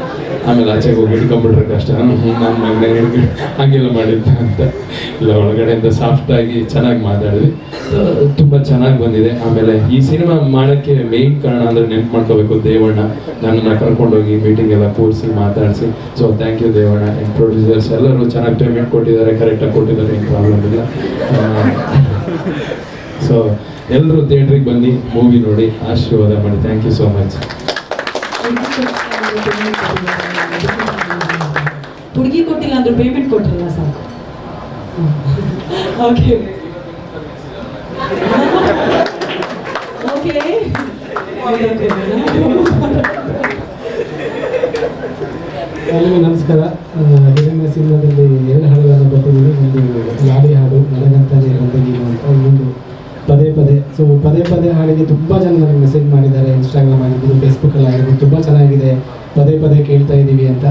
ಆಮೇಲೆ ಆಚೆಗೆ ಹೋಗಿ ಹಿಡ್ಕೊಂಬಿಟ್ರೆ ಕಷ್ಟ, ನನ್ನ ಮಗನೇ ಹಿಡ್ಕೊಂಡು ಹಂಗೆಲ್ಲ ಮಾಡಿದ್ದ ಅಂತ ಇಲ್ಲ, ಒಳಗಡೆಯಿಂದ ಸಾಫ್ಟಾಗಿ ಚೆನ್ನಾಗಿ ಮಾತಾಡಿದ್ವಿ. ತುಂಬ ಚೆನ್ನಾಗಿ ಬಂದಿದೆ. ಆಮೇಲೆ ಈ ಸಿನಿಮಾ ಮಾಡೋಕ್ಕೆ ಮೇಯ್ನ್ ಕಾರಣ ಅಂದರೆ ನೆನ್ಪು ಮಾಡ್ಕೋಬೇಕು, ದೇವಣ್ಣ ನನ್ನನ್ನು ಕರ್ಕೊಂಡೋಗಿ ಮೀಟಿಂಗ್ ಎಲ್ಲ ಕೂರಿಸಿ ಮಾತಾಡಿಸಿ. So thank you Devanna. And producers ಎಲ್ಲರೂ ಚೆನ್ನಾಗಿ ಪೇಮೆಂಟ್ ಕೊಟ್ಟಿದ್ದಾರೆ, ಕರೆಕ್ಟಾಗಿ ಕೊಟ್ಟಿದ್ದಾರೆ, ಏನು ಪ್ರಾಬ್ಲಮ್ ಇಲ್ಲ. ಸೊ ಎಲ್ಲರೂ ಥಿಯೇಟ್ರಿಗೆ ಬನ್ನಿ, ಮೂವಿ ನೋಡಿ, ಆಶೀರ್ವಾದ ಮಾಡಿ. Thank you so much. ಹುಡುಗಿ ಕೊಟ್ಟಿಲ್ಲ ಅಂದ್ರೆ ಪೇಮೆಂಟ್ ಕೊಟ್ಟಿರಲ್ಲ ಸಾಕು. ಓಕೆ ಓಕೆ ಎಲ್ಲರಿಗೂ ನಮಸ್ಕಾರ. ಹಿರಣ್ಯ ಸಿನಿಮಾದಲ್ಲಿ 2 ಹಾಡುಗಳನ್ನು ಬರ್ತಿದ್ದೀವಿ. ಒಂದು ಲಾಡಿ ಹಾಡು ನನಗಂತಾನೆ ಬಂದಗೀನು ಅಂತ, ಇನ್ನೊಂದು ಪದೇ. ಸೊ ಪದೇ ಹಾಡಿಗೆ ತುಂಬ ಜನ ನನಗೆ ಮೆಸೇಜ್ ಮಾಡಿದ್ದಾರೆ, ಇನ್ಸ್ಟಾಗ್ರಾಮ್ ಆಗಿರ್ಬೋದು, ಫೇಸ್ಬುಕ್ಕಲ್ಲಿ ಆಗಿರ್ಬೋದು. ತುಂಬ ಚೆನ್ನಾಗಿದೆ, ಪದೇ ಕೇಳ್ತಾ ಇದ್ದೀವಿ ಅಂತ.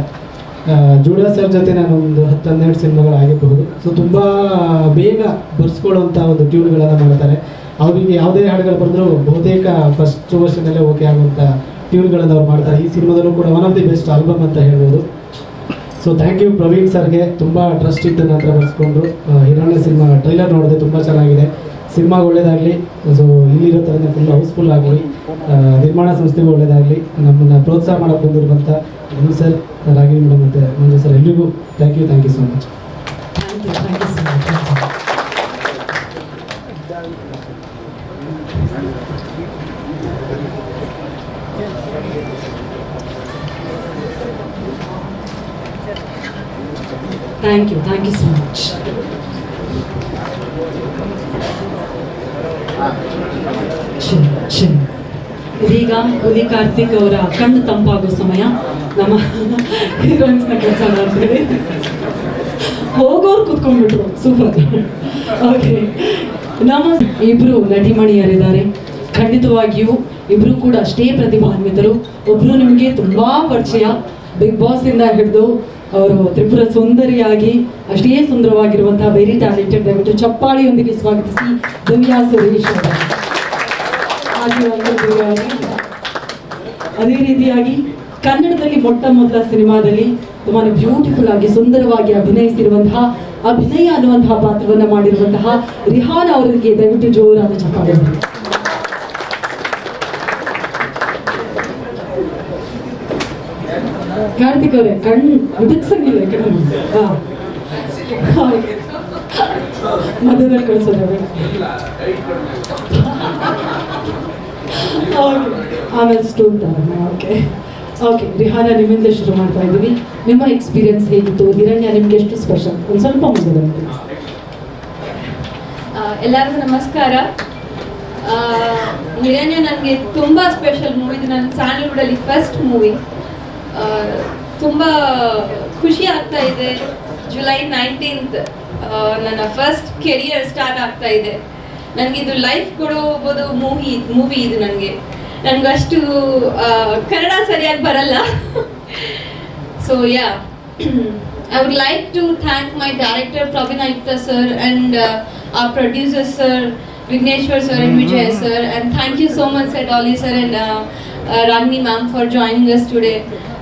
ಜೂಡಾ ಸರ್ ಜೊತೆ ನಾನು ಒಂದು 10-12 ಸಿನಿಮಾಗಳು ಆಗಿರಬಹುದು. ಸೊ ತುಂಬ ಬೇಗ ಬರ್ಸ್ಕೊಳ್ಳುವಂಥ ಒಂದು ಟ್ಯೂನ್ಗಳನ್ನು ಮಾಡ್ತಾರೆ. ಅವರಿಗೆ ಯಾವುದೇ ಹಾಡುಗಳು ಬಂದರೂ ಬಹುತೇಕ ಫಸ್ಟ್ ವರ್ಷನಲ್ಲೇ ಓಕೆ ಆಗುವಂಥ ಟ್ಯೂನ್ಗಳನ್ನು ಅವ್ರು ಮಾಡ್ತಾರೆ. ಈ ಸಿನಿಮಾದಲ್ಲೂ ಕೂಡ one of the best album ಅಂತ ಹೇಳ್ಬೋದು. ಸೊ ಥ್ಯಾಂಕ್ ಯು ಪ್ರವೀಣ್ ಸರ್ಗೆ, ತುಂಬ ಟ್ರಸ್ಟ್ ಇತ್ತು ನಂತರ ಬರ್ಸ್ಕೊಂಡ್ರು. ಹಿರಣ್ಯ ಸಿನಿಮಾ ಟ್ರೈಲರ್ ನೋಡಿದೆ, ತುಂಬ ಚೆನ್ನಾಗಿದೆ. ಸಿನಿಮಾ ಒಳ್ಳೇದಾಗಲಿ. ಸೊ ಇಲ್ಲಿರೋ ಥರನೇ ಫುಲ್ ಹೌಸ್ಫುಲ್ ಆಗಲಿ. ನಿರ್ಮಾಣ ಸಂಸ್ಥೆಗೂ ಒಳ್ಳೇದಾಗಲಿ. ನಮ್ಮನ್ನು ಪ್ರೋತ್ಸಾಹ ಮಾಡೋಕ್ಕೆ ಬಂದಿರುವಂಥ ಸರ್, ರಾಗಿಣಿ ಮೇಡಮ್ ಮತ್ತು ಮಂಜು ಸರ್ ಎಲ್ರಿಗೂ thank you so much. Thank you so much. Thank you so much. ಇದೀಗ ಹುಲಿ ಕಾರ್ತಿಕ್ ಅವರ ಕಣ್ಣು ತಂಪಾಗೋ ಸಮಯ. ನಮ್ಮ ಹೀರೋಯಿನ್ಸ್ನ ಕೆಲಸ ಮಾಡ್ತೀವಿ. ಹೋಗೋರು ಕುತ್ಕೊಂಡ್ಬಿಟ್ರು, ಸೂಪರ್. ಓಕೆ, ನಮ್ಮ ಇಬ್ರು ನಟಿಮಣಿಯರಿದ್ದಾರೆ. ಖಂಡಿತವಾಗಿಯೂ ಇಬ್ರು ಕೂಡ ಅಷ್ಟೇ ಪ್ರತಿಭಾನ್ವಿತರು. ಒಬ್ರು ನಿಮಗೆ ತುಂಬಾ ಪರಿಚಯ, ಬಿಗ್ ಬಾಸ್ ಇಂದ ಹಿಡಿದು ಅವರು ತ್ರಿಪುರ ಸುಂದರಿಯಾಗಿ ಅಷ್ಟೇ ಸುಂದರವಾಗಿರುವಂತಹ ವೆರಿ ಟ್ಯಾಲೆಂಟೆಡ್. ದಯವಿಟ್ಟು ಚಪ್ಪಾಳಿಯೊಂದಿಗೆ ಸ್ವಾಗತಿಸಿ ದಿವ್ಯಾ ಸುರೇಶ್ ಅವರು. ಅದೇ ರೀತಿಯಾಗಿ ಕನ್ನಡದಲ್ಲಿ ಮೊಟ್ಟ ಮೊದಲ ಸಿನಿಮಾದಲ್ಲಿ ತುಂಬಾ ಬ್ಯೂಟಿಫುಲ್ ಆಗಿ ಸುಂದರವಾಗಿ ಅಭಿನಯಿಸಿರುವಂತಹ ಅಭಿನಯ ಅನ್ನುವಂತಹ ಪಾತ್ರವನ್ನ ಮಾಡಿರುವಂತಹ ರಿಹಾನ್ ಅವರಿಗೆ ದಯವಿಟ್ಟು ಜೋರಾದ ಚಪ್ಪಾಳೆ. ಕಾರ್ತಿಕ್ ಅವರೇ ಕಣ್ಣು ಮುದುಕ್ಸಂಗಿಲ್ಲ ಮಧ್ಯದಲ್ಲಿ ಕಳಿಸೋದ ಆಮೇಲೆ ಸ್ಟೋನ್ ತರೋಣ. ಓಕೆ ಓಕೆ, ರಿಹಾನ ನಿಮ್ಮಿಂದ ಶುರು ಮಾಡ್ತಾ ಇದ್ದೀವಿ. ನಿಮ್ಮ ಎಕ್ಸ್ಪೀರಿಯನ್ಸ್ ಹೇಗಿತ್ತು? ಹಿರಣ್ಯ ನಿಮ್ಗೆ ಎಷ್ಟು ಸ್ಪೆಷಲ್? ಒಂದು ಸ್ವಲ್ಪ ಮುಂದೆ. ಎಲ್ಲರಿಗೂ ನಮಸ್ಕಾರ. ಹಿರಣ್ಯ ನನಗೆ ತುಂಬ ಸ್ಪೆಷಲ್ ಮೂವಿ. ಇದು ನನ್ನ ಸ್ಯಾಂಡಲ್ವುಡಲ್ಲಿ ಫಸ್ಟ್ ಮೂವಿ. ತುಂಬ ಖುಷಿ ಆಗ್ತಾ ಇದೆ. ಜುಲೈ 19th ನನ್ನ ಫಸ್ಟ್ ಕೆರಿಯರ್ ಸ್ಟಾರ್ಟ್ ಆಗ್ತಾ ಇದೆ. ನನಗಿದು ಲೈಫ್ ಕೊಡೋಬೋದು ಮೂವಿ ಇದು. ನನಗಷ್ಟು ಕನ್ನಡ ಸರಿಯಾಗಿ ಬರಲ್ಲ. So yeah, I would like to thank my director Praveen Ayupta sir and our producer sir Vigneshwar sir and Vijay sir, and thank you so much sir Dolly sir and Ragini ma'am for joining us today.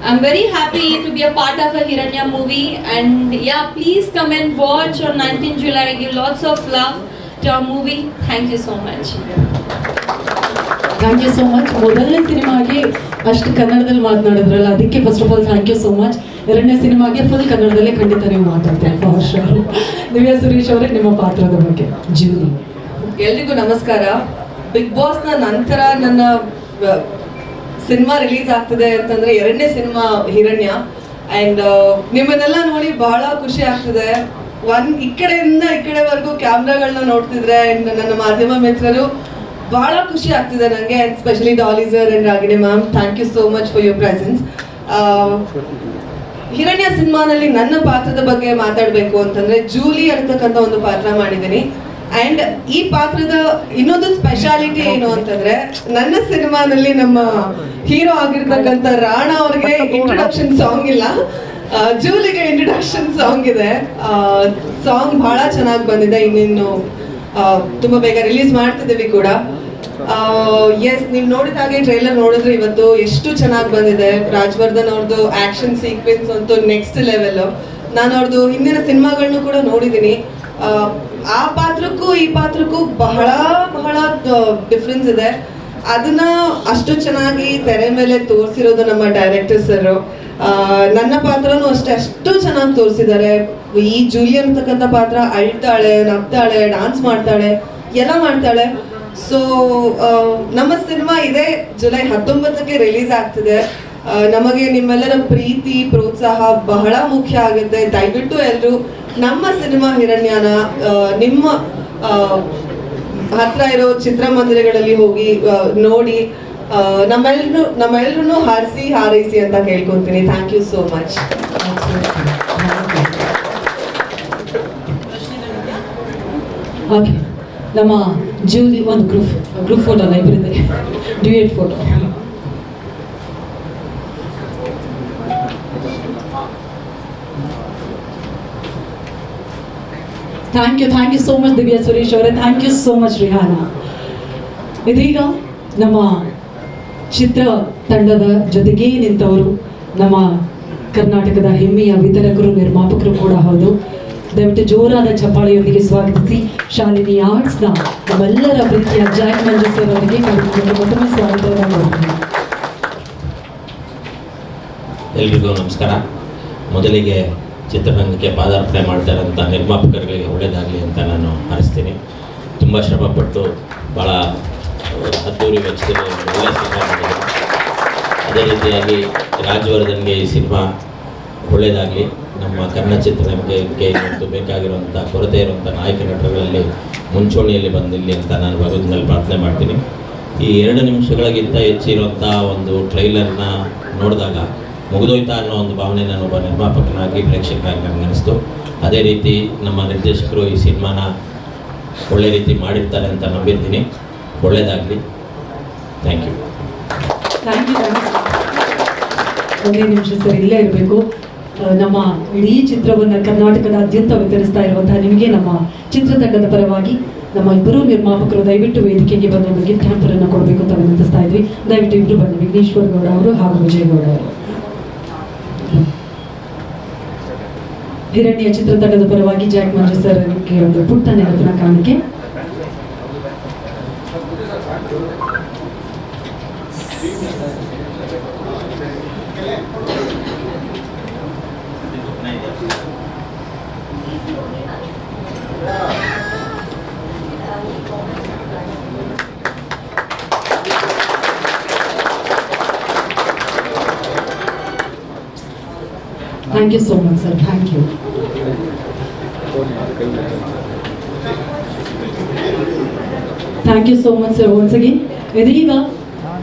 I'm very happy to be a part of a Hiranya movie, and yeah, please come and watch on 19th July. Give lots of love to our movie. Thank you so much. Thank you so much. ಮೊದಲನೇ ಸಿನಿಮಾಗೆ ಅಷ್ಟು ಕನ್ನಡದಲ್ಲಿ ಮಾತನಾಡಿದ್ರಲ್ಲ, ಅದಕ್ಕೆ first of all thank you so much. ಎರಡನೇ ಸಿನಿಮಾಗೆ full ಕನ್ನಡದಲ್ಲೇ ಖಂಡಿತ ನೀವು ಮಾತಾಡ್ತಾರೆ. ದಿವ್ಯಾ ಸುರೇಶ್ ಅವರೇ, ನಿಮ್ಮ ಪಾತ್ರದ ಬಗ್ಗೆ. ಜೂಲಿ. ಎಲ್ರಿಗೂ ನಮಸ್ಕಾರ. ಬಿಗ್ ಬಾಸ್ನ ನಂತರ ನನ್ನ ಸಿನಿಮಾ ರಿಲೀಸ್ ಆಗ್ತಿದೆ ಅಂತಂದ್ರೆ ಎರಡನೇ ಸಿನಿಮಾ ಹಿರಣ್ಯ. ಆ್ಯಂಡ್ ನಿಮ್ಮನ್ನೆಲ್ಲ ನೋಡಿ ಬಹಳ ಖುಷಿ ಆಗ್ತಿದೆ. ಈ ಕಡೆಯಿಂದ ಈ ಕಡೆವರೆಗೂ ಕ್ಯಾಮ್ರಾಗಳನ್ನ ನೋಡ್ತಿದ್ರೆ ಆ್ಯಂಡ್ ನನ್ನ ಮಾಧ್ಯಮ ಮಿತ್ರರು ಬಹಳ ಖುಷಿ ಆಗ್ತಿದೆ ನನಗೆ. And specially Dolly sir and Ragini ma'am, thank you so much for your presence. Hiranya ಸಿನಿಮಾನಲ್ಲಿ ನನ್ನ ಪಾತ್ರದ ಬಗ್ಗೆ ಮಾತಾಡಬೇಕು ಅಂತಂದ್ರೆ ಜೂಲಿ ಅಂತಕ್ಕಂಥ ಒಂದು ಪಾತ್ರ ಮಾಡಿದ್ದೀನಿ. ಆ್ಯಂಡ್ ಈ ಪಾತ್ರದ ಇನ್ನೊಂದು ಸ್ಪೆಷಾಲಿಟಿ ಏನು ಅಂತಂದ್ರೆ, ನನ್ನ ಸಿನಿಮಾನಲ್ಲಿ ನಮ್ಮ ಹೀರೋ ಆಗಿರ್ತಕ್ಕಂಥ ರಾಣಾ ಅವ್ರಿಗೆ ಇಂಟ್ರೊಡಕ್ಷನ್ ಸಾಂಗ್ ಇಲ್ಲ, ಜೂಲಿಗೆ ಇಂಟ್ರೊಡಕ್ಷನ್ ಸಾಂಗ್ ಇದೆ. ಸಾಂಗ್ ಬಹಳ ಚೆನ್ನಾಗಿ ಬಂದಿದೆ. ಇನ್ನಿನ್ನು ತುಂಬ ಬೇಗ ರಿಲೀಸ್ ಮಾಡ್ತಿದ್ದೀವಿ ಕೂಡ. ಎಸ್, ನೀವು ನೋಡಿದ ಹಾಗೆ ಟ್ರೈಲರ್ ನೋಡಿದ್ರೆ ಇವತ್ತು ಎಷ್ಟು ಚೆನ್ನಾಗಿ ಬಂದಿದೆ. ರಾಜವರ್ಧನ್ ಅವ್ರದ್ದು ಆ್ಯಕ್ಷನ್ ಸೀಕ್ವೆನ್ಸ್ ಅಂತೂ ನೆಕ್ಸ್ಟ್ ಲೆವೆಲ್. ನಾನು ಅವ್ರದ್ದು ಹಿಂದಿನ ಸಿನಿಮಾಗಳನ್ನೂ ಕೂಡ ನೋಡಿದ್ದೀನಿ. ಆ ಪಾತ್ರಕ್ಕೂ ಈ ಪಾತ್ರಕ್ಕೂ ಬಹಳ ಬಹಳ ಡಿಫ್ರೆನ್ಸ್ ಇದೆ. ಅದನ್ನ ಅಷ್ಟು ಚೆನ್ನಾಗಿ ತೆರೆ ಮೇಲೆ ತೋರಿಸಿರೋದು ನಮ್ಮ ಡೈರೆಕ್ಟರ್ ಸರ್. ನನ್ನ ಪಾತ್ರನೂ ಅಷ್ಟೇ ಅಷ್ಟು ಚೆನ್ನಾಗಿ ತೋರಿಸಿದ್ದಾರೆ. ಈ ಜೂಲಿ ಅಂತಕ್ಕಂಥ ಪಾತ್ರ ಅಳ್ತಾಳೆ, ನಗ್ತಾಳೆ, ಡಾನ್ಸ್ ಮಾಡ್ತಾಳೆ, ಎಲ್ಲ ಮಾಡ್ತಾಳೆ. ಸೊ ನಮ್ಮ ಸಿನಿಮಾ ಇದೆ ಜುಲೈ 19ಕ್ಕೆ ರಿಲೀಸ್ ಆಗ್ತಿದೆ. ನಮಗೆ ನಿಮ್ಮೆಲ್ಲರ ಪ್ರೀತಿ ಪ್ರೋತ್ಸಾಹ ಬಹಳ ಮುಖ್ಯ ಆಗುತ್ತೆ. ದಯವಿಟ್ಟು ಎಲ್ಲರೂ ನಮ್ಮ ಸಿನಿಮಾ ಹಿರಣ್ಯನ ನಿಮ್ಮ ಹತ್ರ ಇರೋ ಚಿತ್ರಮಂದಿರಗಳಲ್ಲಿ ಹೋಗಿ ನೋಡಿ ನಮ್ಮೆಲ್ಲರೂ ಹಾರೈಸಿ ಅಂತ ಕೇಳ್ಕೊಂತೀನಿ. Thank you so much. Okay, ನಮ್ಮ ಜೂಲಿ ಒಂದು ಗ್ರೂಪ್ ಫೋಟೋ ಇಬ್ಬರಿದೆ, duet photo. Thank you so much Divya Suresh ಅವರೇ. Thank you so much Rihana. ಇದೀಗ ನಮ್ಮ ಚಿತ್ರ ತಂಡದ ಜೊತೆಗೇ ನಿಂತವರು ನಮ್ಮ ಕರ್ನಾಟಕದ ಹೆಮ್ಮೆಯ ವಿತರಕರು ನಿರ್ಮಾಪಕರು ಕೂಡ ಹೌದು, ದಯವಿಟ್ಟು ಜೋರಾದ ಚಪ್ಪಾಳೆಯೊಂದಿಗೆ ಸ್ವಾಗತಿಸಿ ಶಾಲಿನಿ ಆರ್ಟ್ಸ್ನ ನಮ್ಮೆಲ್ಲರ ಪ್ರೀತಿಯ ಜಾಕ್ ಮಂಜು ಸರ್ ಅವರಿಗೆ ಕಾರ್ಯಕ್ರಮಕ್ಕೆ ಮತ್ತೊಮ್ಮೆ ಸ್ವಾಗತವನ್ನು ಮಾಡ್ತೀನಿ. ಎಲ್ರಿಗೂ ನಮಸ್ಕಾರ. ಮೊದಲಿಗೆ ಚಿತ್ರರಂಗಕ್ಕೆ ಪಾದಾರ್ಪಣೆ ಮಾಡ್ತಾ ಇರೋಂಥ ನಿರ್ಮಾಪಕರಿಗೆ ಒಳ್ಳೆಯದಾಗಲಿ ಅಂತ ನಾನು ಹಾರೈಸ್ತೀನಿ. ತುಂಬ ಶ್ರಮಪಟ್ಟು ಭಾಳ ಅದ್ದೂರಿ ವೆಚ್ಚದಲ್ಲಿ ಒಳ್ಳೆಯ ಸಿನಿಮಾ ಮಾಡಿದ್ರು. ಅದೇ ರೀತಿಯಾಗಿ ರಾಜವರ್ಧನ್ಗೆ ಈ ಸಿನಿಮಾ ಒಳ್ಳೆಯದಾಗಲಿ. ನಮ್ಮ ಕನ್ನಡ ಚಿತ್ರರಂಗಕ್ಕೆ ಇವತ್ತು ಬೇಕಾಗಿರುವಂಥ ಕೊರತೆ ಇರುವಂಥ ನಾಯಕ ನಟರುಗಳಲ್ಲಿ ಮುಂಚೂಣಿಯಲ್ಲಿ ಬಂದಿರಲಿ ಅಂತ ನಾನು ಭಗವಂತನಲ್ಲಿ ಪ್ರಾರ್ಥನೆ ಮಾಡ್ತೀನಿ. ಈ 2 ನಿಮಿಷಗಳಿಗಿಂತ ಹೆಚ್ಚಿರುವಂಥ ಒಂದು ಟ್ರೈಲರ್ನ ನೋಡಿದಾಗ ಮುಗಿದೋಯ್ತಾ ಅನ್ನೋ ಒಂದು ಭಾವನೆ ನಾನೊಬ್ಬ ನಿರ್ಮಾಪಕನಾಗಿ ಪ್ರೇಕ್ಷಕರಾಗಿ ನನಗೆ ಅನಿಸ್ತು. ಅದೇ ರೀತಿ ನಮ್ಮ ನಿರ್ದೇಶಕರು ಈ ಸಿನಿಮಾನ ಒಳ್ಳೆ ರೀತಿ ಮಾಡಿರ್ತಾರೆ ಅಂತ ನಂಬಿರ್ತೀನಿ. ಒಳ್ಳೆಯದಾಗಲಿ. Thank you. ಒಂದೇ ನಿಮಿಷ ಸರ್ ಇಲ್ಲೇ ಇರಬೇಕು. ನಮ್ಮ ಇಡೀ ಚಿತ್ರವನ್ನು ಕರ್ನಾಟಕದಾದ್ಯಂತ ವಿತರಿಸ್ತಾ ಇರುವಂತಹ ನಿಮಗೆ ನಮ್ಮ ಚಿತ್ರತಂಡದ ಪರವಾಗಿ ನಮ್ಮ ಇಬ್ಬರು ನಿರ್ಮಾಪಕರು ದಯವಿಟ್ಟು ವೇದಿಕೆಗೆ ಬಂದು ಒಂದು ಗಿಫ್ಟ್ ಹ್ಯಾಂಪರನ್ನು ಕೊಡಬೇಕು ಅಂತ ವಿನಂತಿಸ್ತಾ ಇದ್ವಿ. ದಯವಿಟ್ಟು ಇಬ್ಬರು ಬನ್ನಿ, ವಿಘ್ನೇಶ್ವರ್ ಗೌಡ ಅವರು ಹಾಗೂ ವಿಜಯ್ ಗೌಡ ಅವರು. ಹಿರಣ್ಯ ಚಿತ್ರತಂಡದ ಪರವಾಗಿ ಜಾಕ್ ಮಂಜು ಸರ್ ಅವರಿಗೆ ಒಂದು ಪುಟ್ಟ ನೆನಪಿನ ಕಾಣಿಕೆ. Thank you so much, sir. Thank you. Thank you so much, sir. Once again, ಇದೀಗ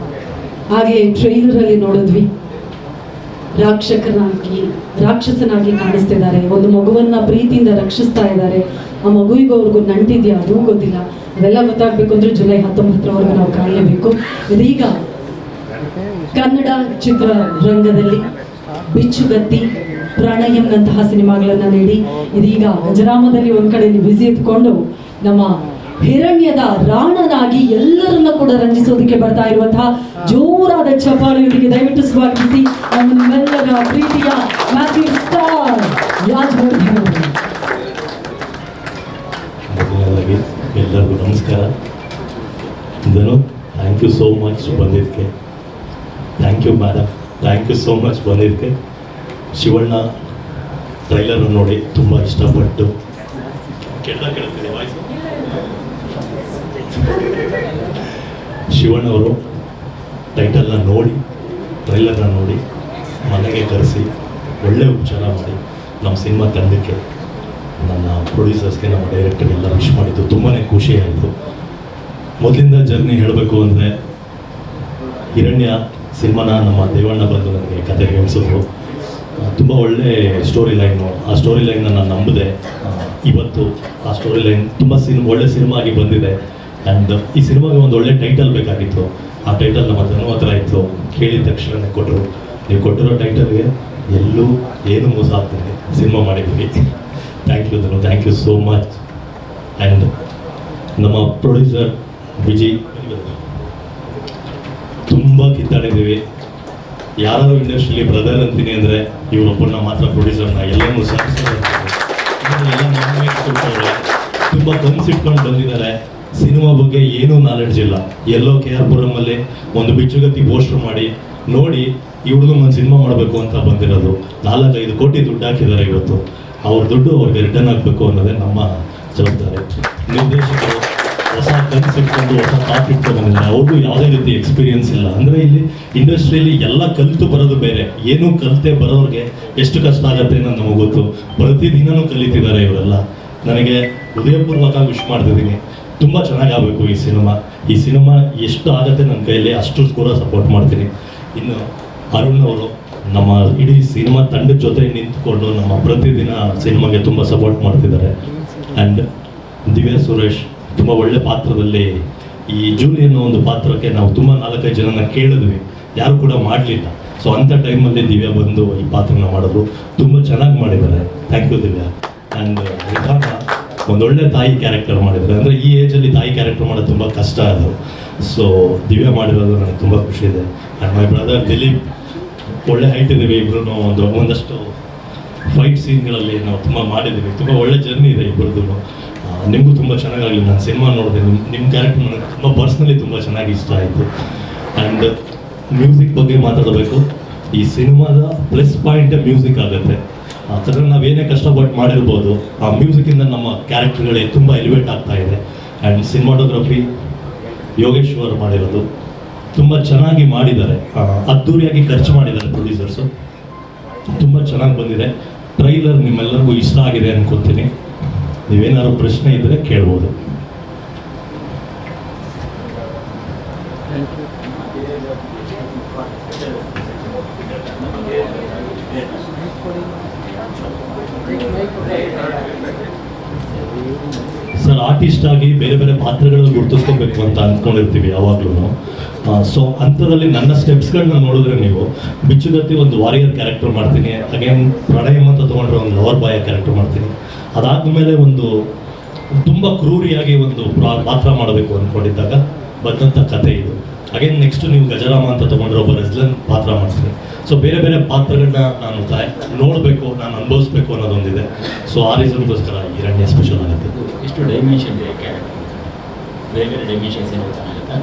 ಹಾಗೆ ಟ್ರೈಲರಲ್ಲಿ ನೋಡಿದ್ವಿ, ರಾಕ್ಷಸನಾಗಿ ಕಾಣಿಸ್ತಿದ್ದಾರೆ. ಒಂದು ಮಗುವನ್ನ ಪ್ರೀತಿಯಿಂದ ರಕ್ಷಿಸ್ತಾ ಇದ್ದಾರೆ. ಆ ಮಗುವಿಗೂ ಅವ್ರಿಗೂ ನಂಟಿದ್ಯಾ ಅದು ಗೊತ್ತಿಲ್ಲ. ಅದೆಲ್ಲ ಗೊತ್ತಾಗಬೇಕು ಅಂದ್ರೆ ಜುಲೈ 19ರವರೆಗೂ ನಾವು ಕಾಯಲೇಬೇಕು. ಇದೀಗ ಕನ್ನಡ ಚಿತ್ರರಂಗದಲ್ಲಿ ಬಿಚ್ಚುಗತ್ತಿ, ಪ್ರಣಯಂನಂತಹ ಸಿನಿಮಾಗಳನ್ನು ನೀಡಿ ಇದೀಗ ಗಜರಾಮದಲ್ಲಿ ಒಂದ್ ಕಡೆ ಬ್ಯುಸಿ ಇದ್ಕೊಂಡು ನಮ್ಮ ಹಿರಣ್ಯದ ರಾಣನಾಗಿ ಎಲ್ಲರನ್ನ ಕೂಡ ರಂಜಿಸೋದಕ್ಕೆ ಬರ್ತಾ ಇರುವಂತಹ ಜೋರಾದ ಚಪ್ಪಾಳೆಯೊಂದಿಗೆ ದಯವಿಟ್ಟು ಸ್ವಾಗತಿಸಿ ನಮ್ಮೆಲ್ಲರ ಪ್ರೀತಿಯ ಮ್ಯಾಸಿವ್ ಸ್ಟಾರ್ ರಾಜವರ್ಧನ್. ಮೊದಲನೇದಾಗಿ ಎಲ್ಲರಿಗೂ ನಮಸ್ಕಾರ. Dhanu, thank you so much ಬಂದಿದ್ದಕ್ಕೆ. Thank you madam, thank you so much ಬಂದಿದ್ದಕ್ಕೆ. ಶಿವಣ್ಣ ಟ್ರೈಲರ್ ನೋಡಿ ತುಂಬ ಇಷ್ಟಪಟ್ಟು ಕೇಳ್ತಿದೆ ವಾಯ್ಸ್. ಶಿವಣ್ಣ ಅವರು ಟೈಟಲ್ನ ನೋಡಿ, ಟ್ರೈಲರ್ನ ನೋಡಿ ಮನೆಗೆ ಕರೆಸಿ ಒಳ್ಳೆ ಉಪಚಾರ ಮಾಡಿ ನಮ್ಮ ಸಿನಿಮಾ ತಂಡಕ್ಕೆ, ನನ್ನ ಪ್ರೊಡ್ಯೂಸರ್ಸ್ಗೆ, ನಮ್ಮ ಡೈರೆಕ್ಟರ್ಗೆ ಎಲ್ಲ ವಿಶ್ ಮಾಡಿದ್ದು ತುಂಬಾ ಖುಷಿ ಆಯಿತು. ಮೊದಲಿಂದ ಜರ್ನಿ ಹೇಳಬೇಕು ಅಂದರೆ ಹಿರಣ್ಯ ಸಿನಿಮಾನ ನಮ್ಮ ದೇವಣ್ಣ ಬಂದು ನನಗೆ ಕತೆ ಹೇಳಿಸಿದ್ರು. ತುಂಬ ಒಳ್ಳೆ ಸ್ಟೋರಿ ಲೈನು. ಆ ಸ್ಟೋರಿ ಲೈನ್ನ ನಾನು ನಂಬಿದೆ. ಇವತ್ತು ಆ ಸ್ಟೋರಿ ಲೈನ್ ತುಂಬ ಒಳ್ಳೆ ಸಿನಿಮಾ ಆಗಿ ಬಂದಿದೆ. ಆ್ಯಂಡ್ ಈ ಸಿನಿಮಾಗೆ ಒಂದು ಒಳ್ಳೆ ಟೈಟಲ್ ಬೇಕಾಗಿತ್ತು. ಆ ಟೈಟಲ್ ನಮ್ಮ ಧನು ಹತ್ರ ಇತ್ತು. ಕೇಳಿದ ತಕ್ಷಣ ಕೊಟ್ಟರು. ನೀವು ಕೊಟ್ಟಿರೋ ಟೈಟಲ್ಗೆ ಎಲ್ಲೂ ಏನು ಮೋಸ ಆಗ್ತದೆ, ಸಿನಿಮಾ ಮಾಡಿದ್ದೀವಿ. Thank you Dhanu, thank you so much. And ನಮ್ಮ ಪ್ರೊಡ್ಯೂಸರ್ ವಿಜಯ್, ತುಂಬ ಕಿತ್ತಾಡಿದ್ದೀವಿ. ಯಾರು ಇಂಡಸ್ಟ್ರಿಯಲ್ಲಿ ಬ್ರದರ್ ಅಂತೀನಿ ಅಂದರೆ ಇವರೊಬ್ಬರನ್ನ ಮಾತ್ರ ಪ್ರೊಡ್ಯೂಸರ್ನ ಎಲ್ಲನೂ ತುಂಬ ಕನಸಿಟ್ಕೊಂಡು ಬಂದಿದ್ದಾರೆ. ಸಿನಿಮಾ ಬಗ್ಗೆ ಏನೂ ನಾಲೆಡ್ಜ್ ಇಲ್ಲ. ಎಲ್ಲೋ KR ಪುರಮಲ್ಲಿ ಒಂದು ಬಿಚ್ಚುಗತ್ತಿ ಪೋಸ್ಟರ್ ಮಾಡಿ ನೋಡಿ ಈ ಹುಡುಗ ಒಂದು ಸಿನಿಮಾ ಮಾಡಬೇಕು ಅಂತ ಬಂದಿರೋದು. 4-5 ಕೋಟಿ ದುಡ್ಡು ಹಾಕಿದ್ದಾರೆ. ಇವತ್ತು ಅವ್ರ ದುಡ್ಡು ಅವ್ರಿಗೆ ರಿಟರ್ನ್ ಆಗಬೇಕು ಅನ್ನೋದೇ ನಮ್ಮ ಜವಾಬ್ದಾರಿ. ನಿರ್ದೇಶಕರು ಹೊಸ ಕನಸಿಟ್ಕೊಂಡು ಹೊಸ ಥಾಟ್ ಇಟ್ಕೊಂಡು ಬಂದಿದ್ದಾರೆ. ಅವ್ರಿಗೂ ಯಾವುದೇ ರೀತಿ ಎಕ್ಸ್ಪೀರಿಯನ್ಸ್ ಇಲ್ಲ. ಅಂದರೆ ಇಲ್ಲಿ ಇಂಡಸ್ಟ್ರಿಯಲ್ಲಿ ಎಲ್ಲ ಕಲಿತು ಬರೋದು ಬೇರೆ, ಏನೂ ಕಲಿತೆ ಬರೋರಿಗೆ ಎಷ್ಟು ಕಷ್ಟ ಆಗುತ್ತೆ ಅನ್ನೋದು ನಮಗೆ ಗೊತ್ತು. ಪ್ರತಿದಿನವೂ ಕಲಿತಿದ್ದಾರೆ ಇವರೆಲ್ಲ. ನನಗೆ ಹೃದಯಪೂರ್ವಕ ವಿಶ್ ಮಾಡ್ತಿದ್ದೀನಿ. ತುಂಬ ಚೆನ್ನಾಗಾಗಬೇಕು ಈ ಸಿನಿಮಾ. ಈ ಸಿನಿಮಾ ಎಷ್ಟು ಆಗುತ್ತೆ ನನ್ನ ಕೈಯಲ್ಲಿ ಅಷ್ಟು ಕೂಡ ಸಪೋರ್ಟ್ ಮಾಡ್ತೀನಿ. ಇನ್ನು ಅರುಣ್ ಅವರು ನಮ್ಮ ಇಡೀ ಸಿನಿಮಾ ತಂಡದ ಜೊತೆ ನಿಂತ್ಕೊಂಡು ನಮ್ಮ ಪ್ರತಿದಿನ ಸಿನಿಮಾಗೆ ತುಂಬ ಸಪೋರ್ಟ್ ಮಾಡ್ತಿದ್ದಾರೆ. ಆ್ಯಂಡ್ ದಿವ್ಯಾ ಸುರೇಶ್ ತುಂಬ ಒಳ್ಳೆ ಪಾತ್ರದಲ್ಲಿ, ಈ ಜೂಲಿ ಅನ್ನೋ ಒಂದು ಪಾತ್ರಕ್ಕೆ ನಾವು ತುಂಬ 4-5 ಜನನ ಕೇಳಿದ್ವಿ, ಯಾರು ಕೂಡ ಮಾಡಲಿಲ್ಲ. ಸೊ ಅಂಥ ಟೈಮಲ್ಲಿ ದಿವ್ಯಾ ಬಂದು ಈ ಪಾತ್ರನ ಮಾಡಿದ್ರು. ತುಂಬ ಚೆನ್ನಾಗಿ ಮಾಡಿದ್ದಾರೆ. Thank you Divya. And Ridhana ಒಂದೊಳ್ಳೆ ತಾಯಿ ಕ್ಯಾರೆಕ್ಟರ್ ಮಾಡಿದ್ದಾರೆ. ಅಂದರೆ ಈ ಏಜಲ್ಲಿ ತಾಯಿ ಕ್ಯಾರೆಕ್ಟರ್ ಮಾಡೋದು ತುಂಬ ಕಷ್ಟ ಅದು. ಸೊ ದಿವ್ಯಾ ಮಾಡಿರೋದು ನನಗೆ ತುಂಬ ಖುಷಿ ಇದೆ. ಆ್ಯಂಡ್ ಮೈ ಬ್ರದರ್ ದಿಲೀಪ್, ಒಳ್ಳೆ ಹೈಟ್ ಇದ್ದೀವಿ ಇಬ್ಬರು. ಒಂದಷ್ಟು ಫೈಟ್ ಸೀನ್ಗಳಲ್ಲಿ ನಾವು ತುಂಬ ಮಾಡಿದ್ದೀವಿ. ತುಂಬ ಒಳ್ಳೆ ಜರ್ನಿ ಇದೆ ಇಬ್ಬರದ್ದು. ನಿಮಗೂ ತುಂಬ ಚೆನ್ನಾಗಾಗಲಿ. ನಾನು ಸಿನಿಮಾ ನೋಡಿದೆ, ನಿಮ್ಮ ಕ್ಯಾರೆಕ್ಟರ್ ನನಗೆ ತುಂಬ ಪರ್ಸ್ನಲಿ ತುಂಬ ಚೆನ್ನಾಗಿ ಇಷ್ಟ ಆಯಿತು. ಆ್ಯಂಡ್ ಮ್ಯೂಸಿಕ್ ಬಗ್ಗೆ ಮಾತಾಡಬೇಕು. ಈ ಸಿನಿಮಾದ ಪ್ಲಸ್ ಪಾಯಿಂಟೇ ಮ್ಯೂಸಿಕ್ ಆಗುತ್ತೆ. ಅದನ್ನು ನಾವೇನೇ ಕಷ್ಟಪಟ್ಟು ಮಾಡಿರ್ಬೋದು, ಆ ಮ್ಯೂಸಿಕ್ಕಿಂದ ನಮ್ಮ ಕ್ಯಾರೆಕ್ಟರ್ಗಳೇ ತುಂಬ ಎಲಿವೇಟ್ ಆಗ್ತಾ ಇದೆ. ಆ್ಯಂಡ್ ಸಿನಿಮಾಟೋಗ್ರಫಿ ಯೋಗೇಶ್ವರ್ ಮಾಡಿರೋದು ತುಂಬ ಚೆನ್ನಾಗಿ ಮಾಡಿದ್ದಾರೆ. ಅದ್ದೂರಿಯಾಗಿ ಖರ್ಚು ಮಾಡಿದ್ದಾರೆ ಪ್ರೊಡ್ಯೂಸರ್ಸು. ತುಂಬ ಚೆನ್ನಾಗಿ ಬಂದಿದೆ. ಟ್ರೈಲರ್ ನಿಮ್ಮೆಲ್ಲರಿಗೂ ಇಷ್ಟ ಆಗಿದೆ ಅನ್ಕೊತೀನಿ. ನೀವೇನಾದ್ರು ಪ್ರಶ್ನೆ ಇದ್ದರೆ ಕೇಳ್ಬೋದು. ಸರ್, ಆರ್ಟಿಸ್ಟ್ ಆಗಿ ಬೇರೆ ಬೇರೆ ಪಾತ್ರಗಳನ್ನು ಗುರುತಿಸ್ಕೋಬೇಕು ಅಂತ ಅಂದ್ಕೊಂಡಿರ್ತೀವಿ ಯಾವಾಗ್ಲೂ. ಸೊ ಅಂಥದ್ರಲ್ಲಿ ನನ್ನ ಸ್ಟೆಪ್ಸ್ಗಳನ್ನ ನೋಡಿದ್ರೆ ನೀವು ಬಿಚ್ಚುಗತ್ತಿ ಒಂದು ವಾರಿಯರ್ ಕ್ಯಾರೆಕ್ಟರ್ ಮಾಡ್ತೀನಿ. ಅಗೇನ್ ಪ್ರಣಯಮ್ ಅಂತ ತೊಗೊಂಡ್ರೆ ಒಂದು ಲವರ್ ಬಾಯ ಕ್ಯಾರೆಕ್ಟರ್ ಮಾಡ್ತೀನಿ. ಅದಾದಮೇಲೆ ಒಂದು ತುಂಬ ಕ್ರೂರಿಯಾಗಿ ಒಂದು ಪಾತ್ರ ಮಾಡಬೇಕು ಅಂದ್ಕೊಂಡಿದ್ದಾಗ ಬಂದಂಥ ಕಥೆ ಇದು. ಅಗೇನ್ ನೆಕ್ಸ್ಟ್ ನೀವು ಗಜರಾಮ ಅಂತ ತೊಗೊಂಡ್ರೆ ಒಬ್ಬ ರೆಸ್ಲನ್ ಪಾತ್ರ ಮಾಡ್ತೀನಿ. ಸೊ ಬೇರೆ ಬೇರೆ ಪಾತ್ರಗಳನ್ನ ನಾನು ನೋಡಬೇಕು, ನಾನು ಅನುಭವಿಸ್ಬೇಕು ಅನ್ನೋದೊಂದಿದೆ. ಸೊ ಆ ರೀಸನ್ಗೋಸ್ಕರ ಹಿರಣ್ಯ ಸ್ಪೆಷಲ್ ಆಗುತ್ತೆ. ಎಷ್ಟು ಡೈಮೆನ್ಷನ್ ಇದೆ ಕ್ಯಾರೆಕ್ಟರ್, ಬೇರೆ ಬೇರೆ ಡೈಮೆನ್ಷನ್ಸ್ ಏನೋ ಆಗುತ್ತೆ,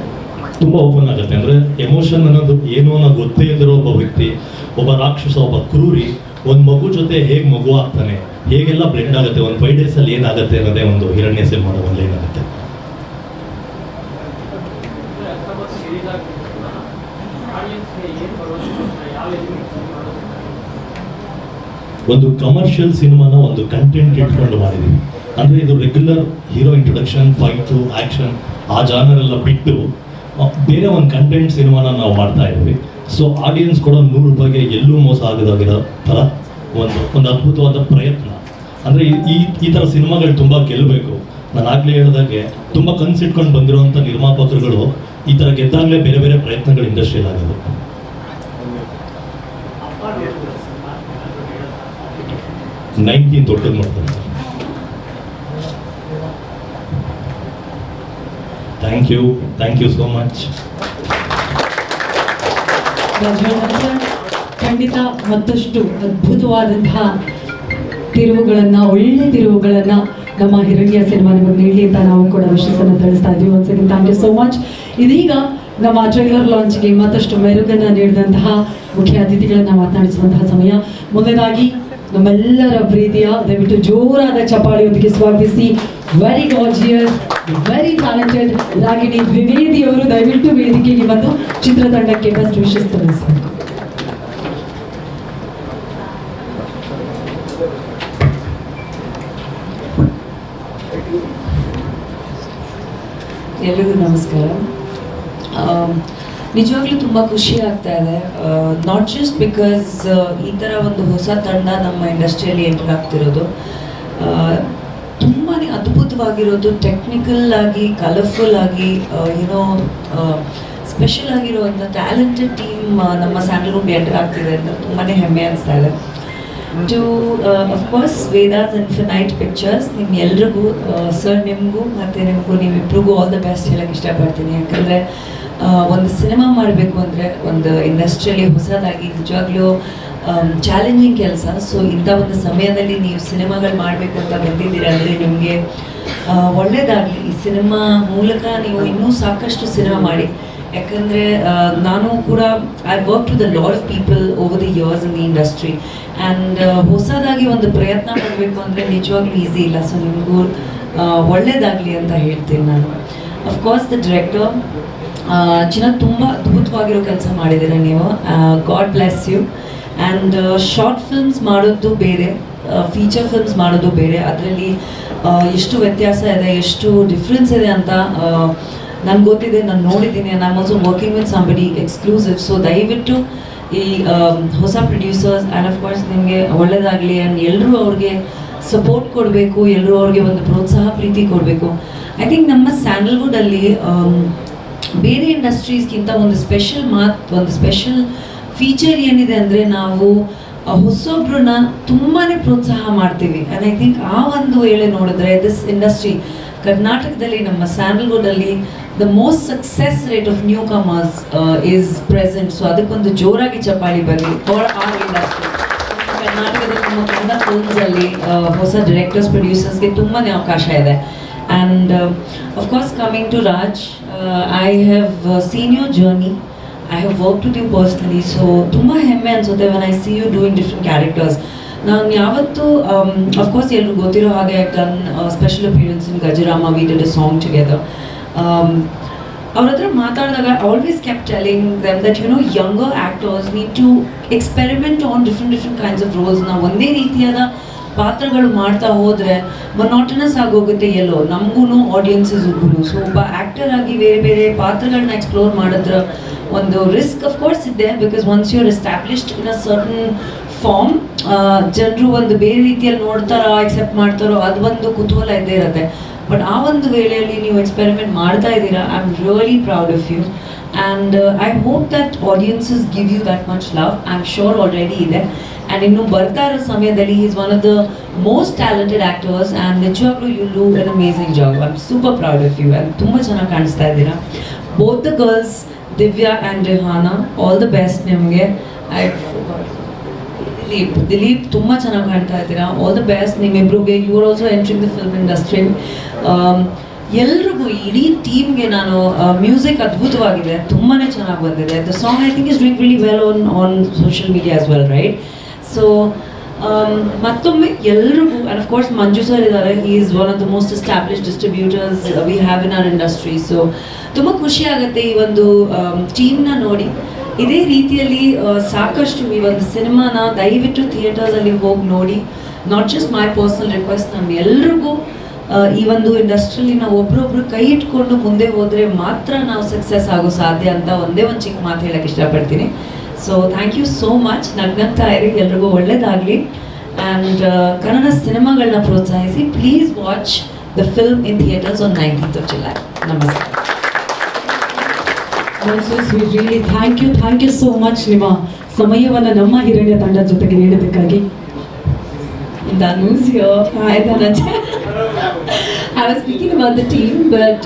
ತುಂಬ ಓಪನ್ ಆಗುತ್ತೆ. ಅಂದರೆ ಎಮೋಷನ್ ಅನ್ನೋದು ಏನೋ ಅನ್ನೋ ಗೊತ್ತೇ ಇದ್ದಿರೋ ಒಬ್ಬ ವ್ಯಕ್ತಿ, ಒಬ್ಬ ರಾಕ್ಷಸ, ಒಬ್ಬ ಕ್ರೂರಿ ಒಂದು ಮಗು ಜೊತೆ ಹೇಗೆ ಮಗು ಆಗ್ತಾನೆ, ಹೇಗೆಲ್ಲ ಬ್ಲೆಂಡ್ ಆಗುತ್ತೆ, ಒಂದು 5 ಡೇಸಲ್ಲಿ ಏನಾಗುತ್ತೆ ಅನ್ನೋದೇ ಒಂದು ಹಿರಣ್ಯ ಸಿನಿಮಾದ ಒಂದು ಏನಾಗುತ್ತೆ. ಒಂದು ಕಮರ್ಷಿಯಲ್ ಸಿನಿಮಾನ ಒಂದು ಕಂಟೆಂಟ್ ಇಟ್ಕೊಂಡು ಮಾಡಿದ್ದೀವಿ. ಅಂದರೆ ಇದು regular hero introduction, fight, action ಆ ಜಾನರ್ ಎಲ್ಲ ಬಿಟ್ಟು ಬೇರೆ ಒಂದು ಕಂಟೆಂಟ್ ಸಿನಿಮಾನ ನಾವು ಮಾಡ್ತಾ ಇದ್ದೀವಿ. ಸೊ ಆಡಿಯನ್ಸ್ ಕೊಡೋ 100 ರೂಪಾಯಿಗೆ ಎಲ್ಲೂ ಮೋಸ ಆಗದಾಗಿರೋ ಥರ ಒಂದು ಅದ್ಭುತವಾದ ಪ್ರಯತ್ನ. ಅಂದರೆ ಈ ಥರ ಸಿನಿಮಾಗಳು ತುಂಬ ಗೆಲ್ಲಬೇಕು. ನಾನು ಆಗಲೇ ಹೇಳಿದಾಗೆ ತುಂಬ ಕನಸಿಟ್ಕೊಂಡು ಬಂದಿರುವಂಥ ನಿರ್ಮಾಪಕರುಗಳು ಈ ಥರ ಗೆದ್ದಾಗಲೇ ಬೇರೆ ಬೇರೆ ಪ್ರಯತ್ನಗಳು ಇಂಡಸ್ಟ್ರಿಯಲ್ಲಿ ಆಗೋದು. ದೊಡ್ಡದು ಮಾಡ್ತಾರೆ. Thank you so much. ಖಂಡಿತ ಮತ್ತಷ್ಟು ಅದ್ಭುತವಾದಂತಹ ತಿರುವುಗಳನ್ನು, ಒಳ್ಳೆ ತಿರುವುಗಳನ್ನು ನಮ್ಮ ಹಿರಣ್ಯ ಸಿನಿಮಾ ನಿಮಗೆ ನೀಡಲಿ ಅಂತ ನಾವು ಕೂಡ ವಿಶ್ವಾಸನ ತಿಳಿಸ್ತಾ ಇದ್ದೀವಿ. ಒಂದ್ second thank you so much. ಇದೀಗ ನಮ್ಮ ಟ್ರೈಲರ್ ಲಾಂಚ್ಗೆ ಮತ್ತಷ್ಟು ಮೆರುಗನ್ನು ನೀಡಿದಂತಹ ಮುಖ್ಯ ಅತಿಥಿಗಳನ್ನು ಮಾತನಾಡಿಸುವಂತಹ ಸಮಯ. ಮುಂದೆದಾಗಿ ನಮ್ಮೆಲ್ಲರ ಪ್ರೀತಿಯ ದಯವಿಟ್ಟು ಜೋರಾದ ಚಪ್ಪಾಳಿಯೊಂದಿಗೆ ಸ್ವಾಗತಿಸಿ very gorgeous, very talented Ragini Dwivedi ಅವರು ದಯವಿಟ್ಟು ವೇದಿಕೆಗೆ ಬಂದು ಚಿತ್ರತಂಡಕ್ಕೆ ಬೆಸ್ಟ್ ವಿಶಸ್ ತಿಳಿಸಬೇಕು. ಎಲ್ರಿಗೂ ನಮಸ್ಕಾರ. ನಿಜವಾಗ್ಲೂ ತುಂಬ ಖುಷಿ ಆಗ್ತಾ ಇದೆ. ನಾಟ್ ಜಸ್ಟ್ ಬಿಕಾಸ್ ಈ ಥರ ಒಂದು ಹೊಸ ತಂಡ ನಮ್ಮ ಇಂಡಸ್ಟ್ರಿಯಲ್ಲಿ ಎಂಟರ್ ಆಗ್ತಿರೋದು, ತುಂಬಾ ಅದ್ಭುತವಾಗಿರೋದು, ಟೆಕ್ನಿಕಲ್ ಆಗಿ, ಕಲರ್ಫುಲ್ ಆಗಿ, ಏನೋ ಸ್ಪೆಷಲ್ ಆಗಿರುವಂಥ ಟ್ಯಾಲೆಂಟೆಡ್ ಟೀಮ್ ನಮ್ಮ ಸ್ಯಾಂಡಲ್ವುಡ್ ಎಂಟರ್ ಆಗ್ತಿದೆ ಅಂತ ತುಂಬಾ ಹೆಮ್ಮೆ ಅನಿಸ್ತಾ ಇದೆ. To of course Vedas Infinite Pictures, ನಿಮ್ಗೆಲ್ರಿಗೂ ಸರ್, ನಿಮಗೂ ಮತ್ತು ನಿಮ್ಮಿಬ್ರಿಗೂ ಆಲ್ ದ ಬೆಸ್ಟ್ ಹೇಳಕ್ಕೆ ಇಷ್ಟಪಡ್ತೀನಿ. ಯಾಕಂದರೆ ಒಂದು ಸಿನಿಮಾ ಮಾಡಬೇಕು ಅಂದರೆ ಒಂದು ಇಂಡಸ್ಟ್ರಿಯಲ್ಲಿ ಹೊಸದಾಗಿ ನಿಜವಾಗ್ಲೂ ಚಾಲೆಂಜಿಂಗ್ ಕೆಲಸ. ಸೊ ಇಂಥ ಒಂದು ಸಮಯದಲ್ಲಿ ನೀವು ಸಿನಿಮಾಗಳು ಮಾಡಬೇಕು ಅಂತ ಬಂದಿದ್ದೀರ ಅಂದರೆ ನಿಮಗೆ ಒಳ್ಳೆಯದಾಗಲಿ. ಈ ಸಿನಿಮಾ ಮೂಲಕ ನೀವು ಇನ್ನೂ ಸಾಕಷ್ಟು ಸಿನಿಮಾ ಮಾಡಿ. ಯಾಕಂದರೆ ನಾನು ಕೂಡ I work with a lot of people over the years in the industry and ಹೊಸದಾಗಿ ಒಂದು ಪ್ರಯತ್ನ ಮಾಡಬೇಕು ಅಂದರೆ ನಿಜವಾಗ್ಲೂ ಈಸಿ ಇಲ್ಲ. ಸೊ ನಿಮಗೂ ಒಳ್ಳೆಯದಾಗಲಿ ಅಂತ ಹೇಳ್ತೀನಿ ನಾನು. ಅಫ್ಕೋರ್ಸ್ ದ ಡೈರೆಕ್ಟರ್ ತುಂಬ ಅದ್ಭುತವಾಗಿರೋ ಕೆಲಸ ಮಾಡಿದ್ದೀರ ನೀವು. God bless you. And short films ಮಾಡೋದು ಬೇರೆ, ಫೀಚರ್ ಫಿಲ್ಮ್ಸ್ ಮಾಡೋದು ಬೇರೆ. ಅದರಲ್ಲಿ ಎಷ್ಟು ವ್ಯತ್ಯಾಸ ಇದೆ, ಎಷ್ಟು ಡಿಫ್ರೆನ್ಸ್ ಇದೆ ಅಂತ ನನಗೆ ಗೊತ್ತಿದೆ, ನಾನು ನೋಡಿದ್ದೀನಿ. I am also working with somebody exclusive. So ದಯವಿಟ್ಟು ಈ ಹೊಸ ಪ್ರೊಡ್ಯೂಸರ್ಸ್ ಆ್ಯಂಡ್ ಅಫ್ಕೋರ್ಸ್ ನಿಮಗೆ ಒಳ್ಳೆಯದಾಗಲಿ. ಆ್ಯಂಡ್ ಎಲ್ಲರೂ ಅವ್ರಿಗೆ ಸಪೋರ್ಟ್ ಕೊಡಬೇಕು, ಎಲ್ಲರೂ ಅವ್ರಿಗೆ ಒಂದು ಪ್ರೋತ್ಸಾಹ, ಪ್ರೀತಿ ಕೊಡಬೇಕು. ಐ ಥಿಂಕ್ ನಮ್ಮ ಸ್ಯಾಂಡಲ್ವುಡಲ್ಲಿ ಬೇರೆ ಇಂಡಸ್ಟ್ರೀಸ್ಗಿಂತ ಒಂದು ಸ್ಪೆಷಲ್ ಫೀಚರ್ ಏನಿದೆ ಅಂದರೆ ನಾವು ಹೊಸೊಬ್ರನ್ನ ತುಂಬಾ ಪ್ರೋತ್ಸಾಹ ಮಾಡ್ತೀವಿ. ಆ್ಯಂಡ್ ಐ ಥಿಂಕ್ ಆ ಒಂದು ವೇಳೆ ನೋಡಿದ್ರೆ ದಿಸ್ ಇಂಡಸ್ಟ್ರಿ ಕರ್ನಾಟಕದಲ್ಲಿ, ನಮ್ಮ ಸ್ಯಾಂಡಲ್ವುಡಲ್ಲಿ the most success rate of newcomers is present. So ಅದಕ್ಕೊಂದು ಜೋರಾಗಿ ಚಪ್ಪಾಳಿ ಬರಲಿ ಫಾರ್ ಆರ್ ಇಂಡಸ್ಟ್ರಿ. ಕರ್ನಾಟಕದಲ್ಲಿ ನಮ್ಮ ಕನ್ನಡ ಫಿಲ್ಮ್ಸಲ್ಲಿ ಹೊಸ ಡೈರೆಕ್ಟರ್ಸ್ ಪ್ರೊಡ್ಯೂಸರ್ಸ್ಗೆ ತುಂಬಾ ಅವಕಾಶ ಇದೆ. And of course coming to Raj, I have seen your journey, I have work with you personally. So ತುಂಬ ಹೆಮ್ಮೆ ಅನಿಸುತ್ತೆ when I see you doing different characters. ನಾನು ಯಾವತ್ತೂ ಅಫ್ಕೋರ್ಸ್ ಎಲ್ಲರೂ ಗೊತ್ತಿರೋ ಹಾಗೆ I done special appearance in Gajarama, we did a song together. ಅವ್ರ ಹತ್ರ ಮಾತಾಡಿದಾಗ I always kept telling them that younger actors need to experiment on different kinds of roles. ನಾವು ಒಂದೇ ರೀತಿಯಾದ ಪಾತ್ರಗಳು ಮಾಡ್ತಾ ಹೋದರೆ ಮೊನಾಟನಸ್ ಆಗೋಗುತ್ತೆ ಎಲ್ಲೋ ನಮಗೂ ಆಡಿಯನ್ಸಸ್ಗೂ. ಸೊ ಒಬ್ಬ ಆ್ಯಕ್ಟರ್ ಆಗಿ ಬೇರೆ ಬೇರೆ ಪಾತ್ರಗಳನ್ನ ಎಕ್ಸ್ಪ್ಲೋರ್ ಮಾಡಿದ್ರೆ ಒಂದು ರಿಸ್ಕ್ ಅಫ್ಕೋರ್ಸ್ ಇದೆ, because once you are established in a certain form, ಜನರು ಒಂದು ಬೇರೆ ರೀತಿಯಲ್ಲಿ ನೋಡ್ತಾರೋ ಎಕ್ಸೆಪ್ಟ್ ಮಾಡ್ತಾರೋ ಅದು ಒಂದು ಕುತೂಹಲ ಇದ್ದೇ ಇರುತ್ತೆ. ಬಟ್ ಆ ಒಂದು ವೇಳೆಯಲ್ಲಿ ನೀವು ಎಕ್ಸ್ಪೆರಿಮೆಂಟ್ ಮಾಡ್ತಾ ಇದ್ದೀರಾ. I am really proud of you and I hope that audiences give you that much love. I am sure already ಇದೆ. ಆ್ಯಂಡ್ ಇನ್ನು ಬರ್ತಾ ಇರೋ ಸಮಯದಲ್ಲಿ is one of the most talented actors and ನಿಜವಾಗ್ಲೂ you do an amazing job. I am super proud of you and ತುಂಬ ಚೆನ್ನಾಗಿ ಕಾಣಿಸ್ತಾ ಇದ್ದೀರಾ. Both the girls Divya and Rihana, all the best ನಿಮಗೆ. ದಿಲೀಪ್ ತುಂಬ ಚೆನ್ನಾಗಿ ಕಾಣ್ತಾ ಇದ್ದೀರಾ, ಆಲ್ ದ ಬೆಸ್ಟ್ ನಿಮ್ಮಿಬ್ರಿಗೆ. You are also entering the film industry. ಎಲ್ರಿಗೂ ಇಡೀ ಟೀಮ್ಗೆ ನಾನು ಮ್ಯೂಸಿಕ್ ಅದ್ಭುತವಾಗಿದೆ, ತುಂಬಾ ಚೆನ್ನಾಗಿ ಬಂದಿದೆ. The song I think is doing really well on social media as well, right? So ಮತ್ತೊಮ್ಮೆ ಎಲ್ರಿಗೂ, and of course Manju sir ಇದ್ದಾರೆ, he is one of the most established distributors we have in our industry. So ತುಂಬ ಖುಷಿ ಆಗುತ್ತೆ ಈ ಒಂದು ಟೀಮ್ನ ನೋಡಿ. ಇದೇ ರೀತಿಯಲ್ಲಿ ಸಾಕಷ್ಟು ಈ ಒಂದು ಸಿನಿಮಾನ ದಯವಿಟ್ಟು ಥಿಯೇಟರ್ಸಲ್ಲಿ ಹೋಗಿ ನೋಡಿ. Not just my personal request, ನಮ್ಮ ಎಲ್ರಿಗೂ ಈ ಒಂದು ಇಂಡಸ್ಟ್ರಿಯಲ್ಲಿ ನಾವು ಒಬ್ರೊಬ್ರು ಕೈ ಇಟ್ಕೊಂಡು ಮುಂದೆ ಹೋದರೆ ಮಾತ್ರ ನಾವು ಸಕ್ಸಸ್ ಆಗೋ ಸಾಧ್ಯ ಅಂತ ಒಂದೇ ಒಂದು ಚಿಕ್ಕ ಮಾತು ಹೇಳಕ್ಕೆ ಇಷ್ಟಪಡ್ತೀನಿ. So thank you so much. ನಗ್ನಗ್ತಾ ಇರಿ, ಎಲ್ರಿಗೂ ಒಳ್ಳೇದಾಗಲಿ. ಆ್ಯಂಡ್ ಕನ್ನಡ ಸಿನಿಮಾಗಳನ್ನ ಪ್ರೋತ್ಸಾಹಿಸಿ. Please watch the film in theatres on 19th of July. ನಮಸ್ಕಾರ. Really thank you so much ನಿಮ್ಮ ಸಮಯವನ್ನು ನಮ್ಮ ಹಿರಣ್ಯ ತಂಡದ ಜೊತೆಗೆ ನೀಡೋದಕ್ಕಾಗಿ. Danu's here. Hi, Dhananjay. I was speaking about the team, but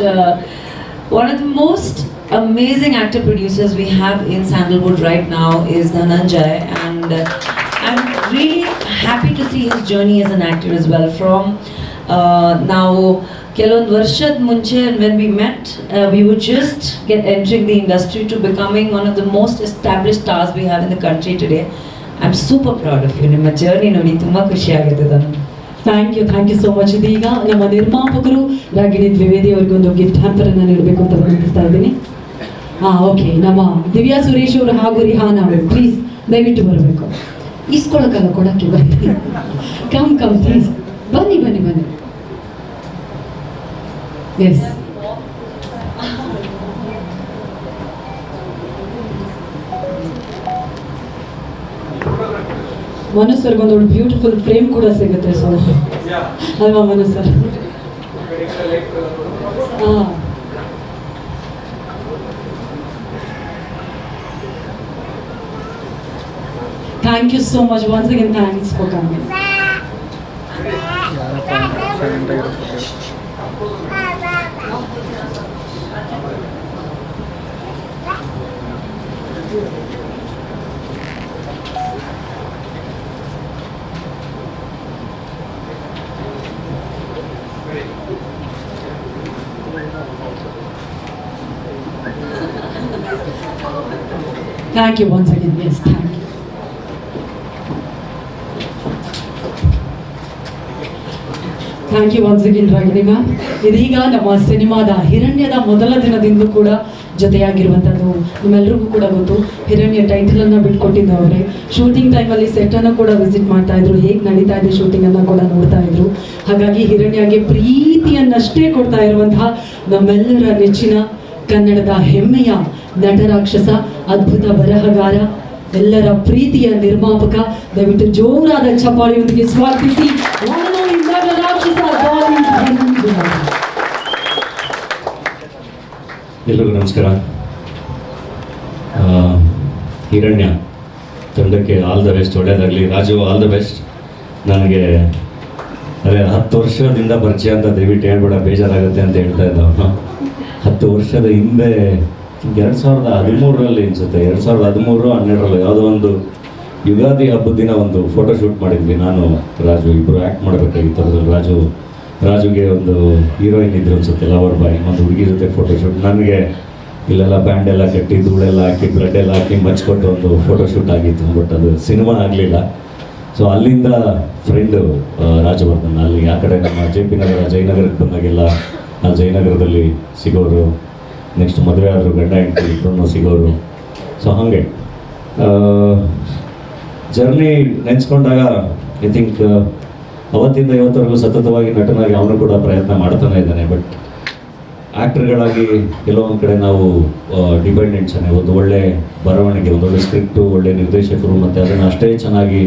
one of the most amazing actor producers we have in Sandalwood right now is Dhananjay, and I'm really happy to see his journey as an actor as well. From now ಕೆಲವೊಂದು ವರ್ಷದ ಮುಂಚೆ when we met, we would just get entering the industry to becoming one of the most established stars we have in the country today. I'm super proud of you. ನಿಮ್ಮ journey ನೋಡಿ ತುಂಬ ಖುಷಿ ಆಗುತ್ತೆ ನನಗೆ. Thank you so much. ಇದೀಗ ನಮ್ಮ ನಿರ್ಮಾಪಕರು ರಾಗಿಣಿ ದ್ವಿವೇದಿ ಅವ್ರಿಗೊಂದು ಗಿಫ್ಟ್ ಹ್ಯಾಂಪರನ್ನು ನೀಡಬೇಕು ಅಂತ ವಿನಂತಿಸ್ತಾ ಇದ್ದೀನಿ. ಓಕೆ, ನಮ್ಮ ದಿವ್ಯಾ ಸುರೇಶ್ ಅವರು ಹಾಗೂ ರಿಹಾನಾ ಅವರು ಪ್ಲೀಸ್ ದಯವಿಟ್ಟು ಬರಬೇಕು. ಇಸ್ಕೊಳಕ್ಕಲ್ಲ, ಕೊಡಕ್ಕೆ ಬನ್ನಿ. ಕಮ್ ಪ್ಲೀಸ್, ಬನ್ನಿ. ಎಸ್, ಮನು ಸರ್ಗೊಂದು ಬ್ಯೂಟಿಫುಲ್ ಫ್ರೇಮ್ ಕೂಡ ಸಿಗುತ್ತೆ. ಸೊ ಅಲ್ವಾ Manu sir? Thank you so much once again. Thanks for coming. Thank you once again. Yes, thank you. Thank you once again, Ragini ma'am. ಇದೀಗ ನಮ್ಮ ಸಿನಿಮಾದ ಹಿರಣ್ಯದ ಮೊದಲ ದಿನದಿಂದ ಕೂಡ ಜೊತೆಯಾಗಿರುವಂಥದ್ದು ನಿಮ್ಮೆಲ್ರಿಗೂ ಕೂಡ ಗೊತ್ತು. ಹಿರಣ್ಯ ಟೈಟಲನ್ನು ಬಿಟ್ಕೊಟ್ಟಿದ್ದವರೇ. ಶೂಟಿಂಗ್ ಟೈಮಲ್ಲಿ ಸೆಟ್ಟನ್ನು ಕೂಡ ವಿಸಿಟ್ ಮಾಡ್ತಾ ಇದ್ರು, ಹೇಗೆ ನಡೀತಾ ಇದೆ ಶೂಟಿಂಗನ್ನು ಕೂಡ ನೋಡ್ತಾ ಇದ್ರು. ಹಾಗಾಗಿ ಹಿರಣ್ಯಗೆ ಪ್ರೀತಿಯನ್ನಷ್ಟೇ ಕೊಡ್ತಾ ಇರುವಂತಹ ನಮ್ಮೆಲ್ಲರ ನೆಚ್ಚಿನ ಕನ್ನಡದ ಹೆಮ್ಮೆಯ ನಟರಾಕ್ಷಸ, ಅದ್ಭುತ ಬರಹಗಾರ, ಎಲ್ಲರ ಪ್ರೀತಿಯ ನಿರ್ಮಾಪಕ, ದಯವಿಟ್ಟು ಜೋರಾದ ಚಪ್ಪಾಳೆಯೊಂದಿಗೆ ಸ್ವಾಗತಿಸಿ ನಟರಾಕ್ಷಸ ಎಲ್ರಿಗೂ ನಮಸ್ಕಾರ. ಹಿರಣ್ಯ ತಂಡಕ್ಕೆ ಆಲ್ ದ ಬೆಸ್ಟ್, ಒಳ್ಳೆಯದಾಗಲಿ. Raju all the best. ನನಗೆ ಅದೇ 10 ವರ್ಷದಿಂದ ಪರಿಚಯ ಅಂತ ದಯವಿಟ್ಟು ಹೇಳ್ಬೇಡ, ಬೇಜಾರಾಗುತ್ತೆ ಅಂತ ಹೇಳ್ತಾ ಇದ್ದವನು. 10 ವರ್ಷದ ಹಿಂದೆ 2013 ಅನಿಸುತ್ತೆ, 2013-12 ಯಾವುದೋ ಒಂದು ಯುಗಾದಿ ಹಬ್ಬದ ದಿನ ಒಂದು ಫೋಟೋ ಶೂಟ್ ಮಾಡಿದ್ವಿ, ನಾನು ರಾಜು ಇಬ್ಬರು ಆ್ಯಕ್ಟ್ ಮಾಡಬೇಕಾಗಿತ್ತು. ಅದ್ರಲ್ಲಿ ರಾಜುಗೆ ಒಂದು ಹೀರೋಯಿನ್ ಇದ್ರು ಅನ್ಸುತ್ತೆ, ಲವರ್ ಬಾಯ್, ಒಂದು ಹುಡುಗಿ ಜೊತೆ ಫೋಟೋ ಶೂಟ್. ನನಗೆ ಇಲ್ಲೆಲ್ಲ ಬ್ಯಾಂಡ್ ಎಲ್ಲ ಕಟ್ಟಿ ಧೂಳೆಲ್ಲ ಹಾಕಿ ಬ್ಲಡ್ ಎಲ್ಲ ಹಾಕಿ ಮಚ್ಕೊಟ್ಟು ಒಂದು ಫೋಟೋ ಶೂಟ್ ಆಗಿತ್ತು. ಬಟ್ ಅದು ಸಿನಿಮಾ ಆಗಲಿಲ್ಲ. ಸೊ ಅಲ್ಲಿಂದ ಫ್ರೆಂಡು ರಾಜವರ್ಧನ್, ಅಲ್ಲಿ ಆ ಕಡೆ ನಮ್ಮ JP ನಗರ ಜಯನಗರಕ್ಕೆ ಬಂದಾಗೆಲ್ಲ ಆ ಜಯನಗರದಲ್ಲಿ ಸಿಗೋರು, ನೆಕ್ಸ್ಟ್ ಮದುವೆ ಆದರು ಗಂಡ ಹೆಂಡತಿ ಇಬ್ಬರನ್ನು ಸಿಗೋರು. ಸೊ ಹಾಗೆ ಜರ್ನಿ ನೆನೆಸ್ಕೊಂಡಾಗ ಐ ಥಿಂಕ್ ಅವತ್ತಿಂದ ಇವತ್ತವರೆಗೂ ಸತತವಾಗಿ ನಟನಾಗಿ ಅವನು ಕೂಡ ಪ್ರಯತ್ನ ಮಾಡ್ತಾನೆ ಇದ್ದಾನೆ. ಬಟ್ ಆ್ಯಕ್ಟರ್ಗಳಾಗಿ ಕೆಲವೊಂದು ಕಡೆ ನಾವು ಡಿಪೆಂಡೆಂಟ್ಸನ್ನೇ. ಒಂದು ಒಳ್ಳೆ ಬರವಣಿಗೆ, ಒಂದು ಒಳ್ಳೆ ಸ್ಕ್ರಿಪ್ಟು, ಒಳ್ಳೆ ನಿರ್ದೇಶಕರು, ಮತ್ತು ಅದನ್ನು ಅಷ್ಟೇ ಚೆನ್ನಾಗಿ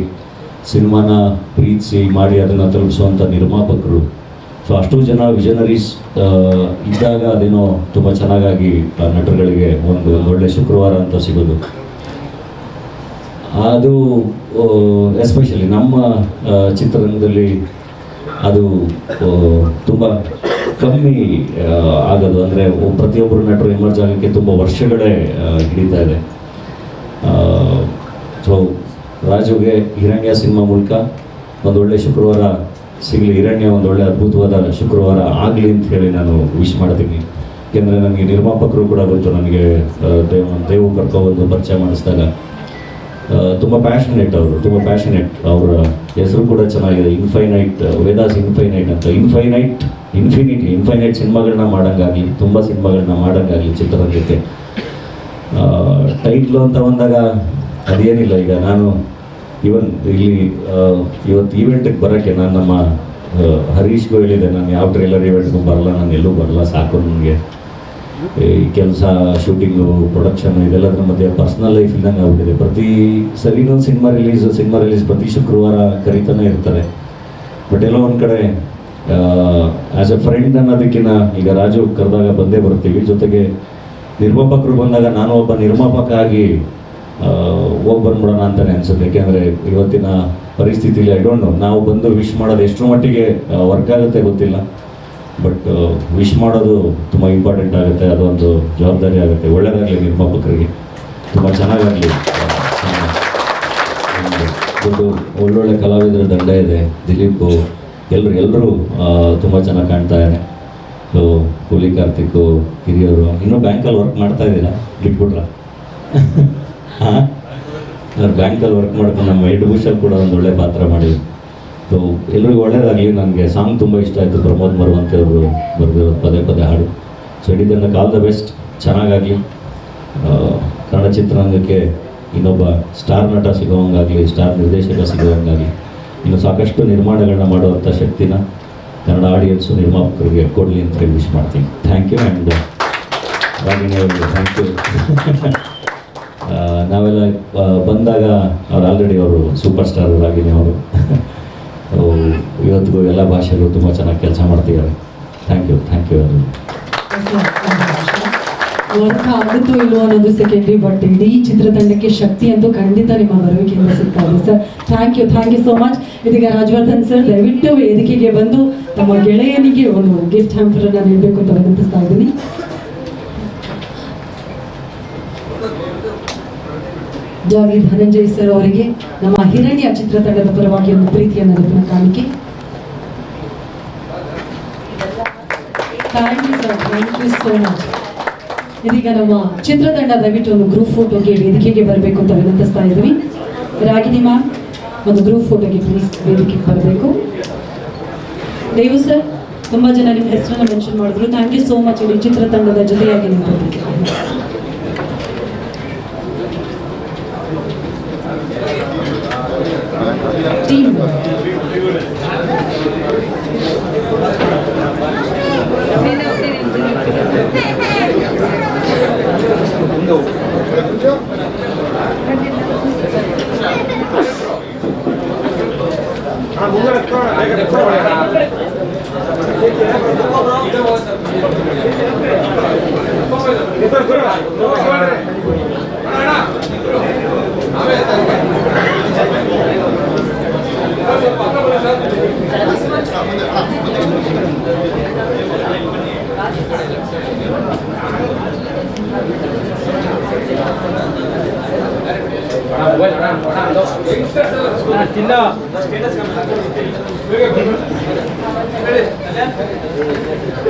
ಸಿನಿಮಾನ ಪ್ರೀತಿಸಿ ಮಾಡಿ ಅದನ್ನು ತಲುಪಿಸುವಂಥ ನಿರ್ಮಾಪಕರು. ಸೊ ಅಷ್ಟು ಜನ ವಿಷನರೀಸ್ ಇದ್ದಾಗ ಅದೇನೋ ತುಂಬ ಚೆನ್ನಾಗಾಗಿ ನಟರುಗಳಿಗೆ ಒಂದು ಒಳ್ಳೆ ಶುಕ್ರವಾರ ಅಂತ ಸಿಗೋದು. ಅದು ಎಸ್ಪೆಷಲಿ ನಮ್ಮ ಚಿತ್ರರಂಗದಲ್ಲಿ ಅದು ತುಂಬ ಕಮ್ಮಿ ಆಗೋದು. ಅಂದರೆ ಪ್ರತಿಯೊಬ್ಬರು ನಟರು ಎಮರ್ಜ್ ಆಗೋಕ್ಕೆ ತುಂಬ ವರ್ಷಗಳೇ ಹಿಡಿತಾ ಇದೆ. ಸೊ ರಾಜುಗೆ ಹಿರಣ್ಯ ಸಿನಿಮಾ ಮೂಲಕ ಒಂದೊಳ್ಳೆ ಶುಕ್ರವಾರ ಸಿಗಲಿ, ಹಿರಣ್ಯ ಒಂದೊಳ್ಳೆ ಅದ್ಭುತವಾದ ಶುಕ್ರವಾರ ಆಗಲಿ ಅಂತ ಹೇಳಿ ನಾನು ವಿಶ್ ಮಾಡ್ತೀನಿ. ಏಕೆಂದರೆ ನನಗೆ ನಿರ್ಮಾಪಕರು ಕೂಡ ಗೊತ್ತು. ನನಗೆ ದೇವು ಕರ್ಕೊಬಂದು ಪರಿಚಯ ಮಾಡಿಸಿದಾಗ ತುಂಬ ಪ್ಯಾಷನೇಟ್ ಅವರು, ತುಂಬ ಪ್ಯಾಷನೇಟ್. ಅವರ ಹೆಸರು ಕೂಡ ಚೆನ್ನಾಗಿದೆ, ಇನ್ಫೈನೈಟ್, ವೇದಾಸ್ ಇನ್ಫೈನೈಟ್ ಅಂತ. ಇನ್ಫೈನೈಟ್ ಸಿನಿಮಾಗಳನ್ನ ಮಾಡೋಂಗಾಗಲಿ, ತುಂಬ ಸಿನಿಮಾಗಳನ್ನ ಮಾಡೋಂಗಾಗಲಿ ಚಿತ್ರರಂಗಕ್ಕೆ. ಟೈಟ್ಲು ಅಂತ ಬಂದಾಗ ಅದೇನಿಲ್ಲ. ಈಗ ನಾನು ಇವನ್ ಇಲ್ಲಿ ಇವತ್ತು ಈವೆಂಟಿಗೆ ಬರೋಕ್ಕೆ ನಾನು ನಮ್ಮ ಹರೀಶ್ಗೂ ಹೇಳಿದೆ, ನಾನು ಯಾವ ಟ್ರೇಲರ್ ಈವೆಂಟ್ಗೂ ಬರಲ್ಲ, ನಾನು ಎಲ್ಲೂ ಬರಲ್ಲ, ಸಾಕು ನನಗೆ ಈ ಕೆಲಸ, ಶೂಟಿಂಗು, ಪ್ರೊಡಕ್ಷನ್ನು ಇದೆಲ್ಲದ್ರ ಮಧ್ಯೆ ಪರ್ಸ್ನಲ್ ಲೈಫ್ ಇದ್ದಂಗೆ ಆಗ್ಬಿಟ್ಟಿದೆ. ಪ್ರತಿ ಸರಿನೂ ಸಿನಿಮಾ ರಿಲೀಸ್ ಪ್ರತಿ ಶುಕ್ರವಾರ ಕರೀತಾನೆ ಇರ್ತಾರೆ. ಬಟ್ ಎಲ್ಲೋ ಒಂದು ಕಡೆ ಆ್ಯಸ್ ಎ ಫ್ರೆಂಡ್ ಅನ್ನೋದಕ್ಕಿಂತ ಈಗ ರಾಜು ಕರೆದಾಗ ಬಂದೇ ಬರ್ತೀವಿ. ಜೊತೆಗೆ ನಿರ್ಮಾಪಕರು ಬಂದಾಗ ನಾನು ಒಬ್ಬ ನಿರ್ಮಾಪಕ ಆಗಿ ಹೋಗಿ ಬಂದ್ಬಿಡೋಣ ಅಂತಲೇ ಅನಿಸುತ್ತೆ. ಏಕೆಂದರೆ ಇವತ್ತಿನ ಪರಿಸ್ಥಿತಿಲಿ ಐ ಡೋಂಟ್ ನೋ, ನಾವು ಬಂದು ವಿಶ್ ಮಾಡೋದು ಎಷ್ಟರ ಮಟ್ಟಿಗೆ ವರ್ಕ್ ಆಗುತ್ತೆ ಗೊತ್ತಿಲ್ಲ. ಬಟ್ ವಿಶ್ ಮಾಡೋದು ತುಂಬ ಇಂಪಾರ್ಟೆಂಟ್ ಆಗುತ್ತೆ, ಅದೊಂದು ಜವಾಬ್ದಾರಿ ಆಗುತ್ತೆ. ಒಳ್ಳೆಯದಾಗಲಿ ನಿರ್ಮಾಪಕರಿಗೆ, ತುಂಬ ಚೆನ್ನಾಗಾಗಲಿ. ದೊಡ್ಡ ಒಳ್ಳೊಳ್ಳೆ ಕಲಾವಿದರ ದಂಡ ಇದೆ. ದಿಲೀಪು ಎಲ್ಲರೂ ತುಂಬ ಚೆನ್ನಾಗಿ ಕಾಣ್ತಾ ಇದ್ದಾರೆ. ಸೊ ಕೂಲಿ ಕಾರ್ತಿಕ್, ಹಿರಿಯರು, ಇನ್ನೂ ಬ್ಯಾಂಕಲ್ಲಿ ವರ್ಕ್ ಮಾಡ್ತಾ ಇದ್ದೀರಾ, ಬಿಟ್ಬಿಟ್ರ? ಹಾಂ, ಬ್ಯಾಂಕಲ್ಲಿ ವರ್ಕ್ ಮಾಡ್ಕೊಂಡು ನಮ್ಮ ಎಡ್ಭೂಷಲ್ ಕೂಡ ಒಂದು ಒಳ್ಳೆ ಪಾತ್ರ ಮಾಡಿದ್ರು. ಸೊ ಎಲ್ರಿಗೂ ಒಳ್ಳೇದಾಗಲಿ. ನನಗೆ ಸಾಂಗ್ ತುಂಬ ಇಷ್ಟ ಆಯಿತು, ಪ್ರಮೋದ್ ಮರವಂತೆ ಅವರು ಬರೆದಿರೋದು ಪದೇ ಪದೇ ಹಾಡು. ಸೊ ಇಡೀದನ್ನು ಆಲ್ ದ ಬೆಸ್ಟ್, ಚೆನ್ನಾಗಾಗಲಿ. ಕನ್ನಡ ಚಿತ್ರರಂಗಕ್ಕೆ ಇನ್ನೊಬ್ಬ ಸ್ಟಾರ್ ನಟ ಸಿಗೋವಂಗಾಗಲಿ, ಸ್ಟಾರ್ ನಿರ್ದೇಶಕ ಸಿಗೋವಂಗಾಗಲಿ, ಇನ್ನು ಸಾಕಷ್ಟು ನಿರ್ಮಾಣಗಳನ್ನ ಮಾಡುವಂಥ ಶಕ್ತಿನ ಕನ್ನಡ ಆಡಿಯನ್ಸು, ನಿರ್ಮಾಪಕರಿಗೆ ಕೊಡಲಿ ಅಂತ ಹೇಳಿ ವಿಶ್ ಮಾಡ್ತೀನಿ. Thank you. ಆ್ಯಂಡ್ ರಾಗಿಣಿ ಅವರಿಗೆ ಥ್ಯಾಂಕ್ ಯು. ನಾವೆಲ್ಲ ಬಂದಾಗ ಅವ್ರು ಆಲ್ರೆಡಿ ಅವರು ಸೂಪರ್ ಸ್ಟಾರ್ ರಾಗಿಣಿ ಅವರು. ಇವತ್ತಿಗೂ ಎಲ್ಲ ಭಾಷೆಗಳು ತುಂಬ ಚೆನ್ನಾಗಿ ಕೆಲಸ ಮಾಡ್ತಿದ್ದಾರೆ. ಥ್ಯಾಂಕ್ ಯು ಅದು. ವರ್ಕ್ ಆಗುತ್ತೋ ಇಲ್ವೋ ಅನ್ನೋದು ಸೆಕೆಂಡ್ರಿ, ಬಟ್ ಇಡೀ ಚಿತ್ರತಂಡಕ್ಕೆ ಶಕ್ತಿ ಅಂತೂ ಖಂಡಿತ ನಿಮ್ಮ ಬರುವಿಕೆಯಿಂದ ಸಿಗ್ತಾ ಇದೆ sir. Thank you so much. ಇದೀಗ ರಾಜವರ್ಧನ್ ಸರ್ ದಯವಿಟ್ಟು ವೇದಿಕೆಗೆ ಬಂದು ತಮ್ಮ ಗೆಳೆಯನಿಗೆ ಒಂದು ಗಿಫ್ಟ್ ಹ್ಯಾಂಪರನ್ನು ನೀಡಬೇಕು ಅಂತ ವಿನಂತಿಸ್ತಾ ಇದ್ದೀನಿ. ಜಾಗಿ ಧನಂಜಯ್ ಸರ್ ಅವರಿಗೆ ನಮ್ಮ ಹಿರಣ್ಯ ಚಿತ್ರತಂಡದ ಪರವಾಗಿ ಒಂದು ಪ್ರೀತಿಯ ನೆನಪಿನ ಕಾಣಿಕೆ. Thank you so much. ಇದೀಗ ನಮ್ಮ ಚಿತ್ರತಂಡ ದಯವಿಟ್ಟು ಒಂದು ಗ್ರೂಪ್ ಫೋಟೋಗೆ ವೇದಿಕೆಗೆ ಬರಬೇಕು ಅಂತ ವಿನಂತಿಸ್ತಾ ಇದ್ದೀವಿ. ರಾಗಿಣಿ ಮ್ಯಾಮ್, ಒಂದು ಗ್ರೂಪ್ ಫೋಟೋಗೆ ಪ್ಲೀಸ್ ವೇದಿಕೆಗೆ ಬರಬೇಕು. ದೇವು ಸರ್, ತುಂಬ ಜನ ನಿಮ್ಮ ಹೆಸರನ್ನು ಮೆನ್ಷನ್ ಮಾಡಿದ್ರು. ಥ್ಯಾಂಕ್ ಯು ಸೋ ಮಚ್ ಇಡೀ ಚಿತ್ರತಂಡದ ಜೊತೆಯಾಗಿ ನಿಂತಿದ್ದಕ್ಕೆ. Team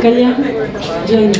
Kalyan join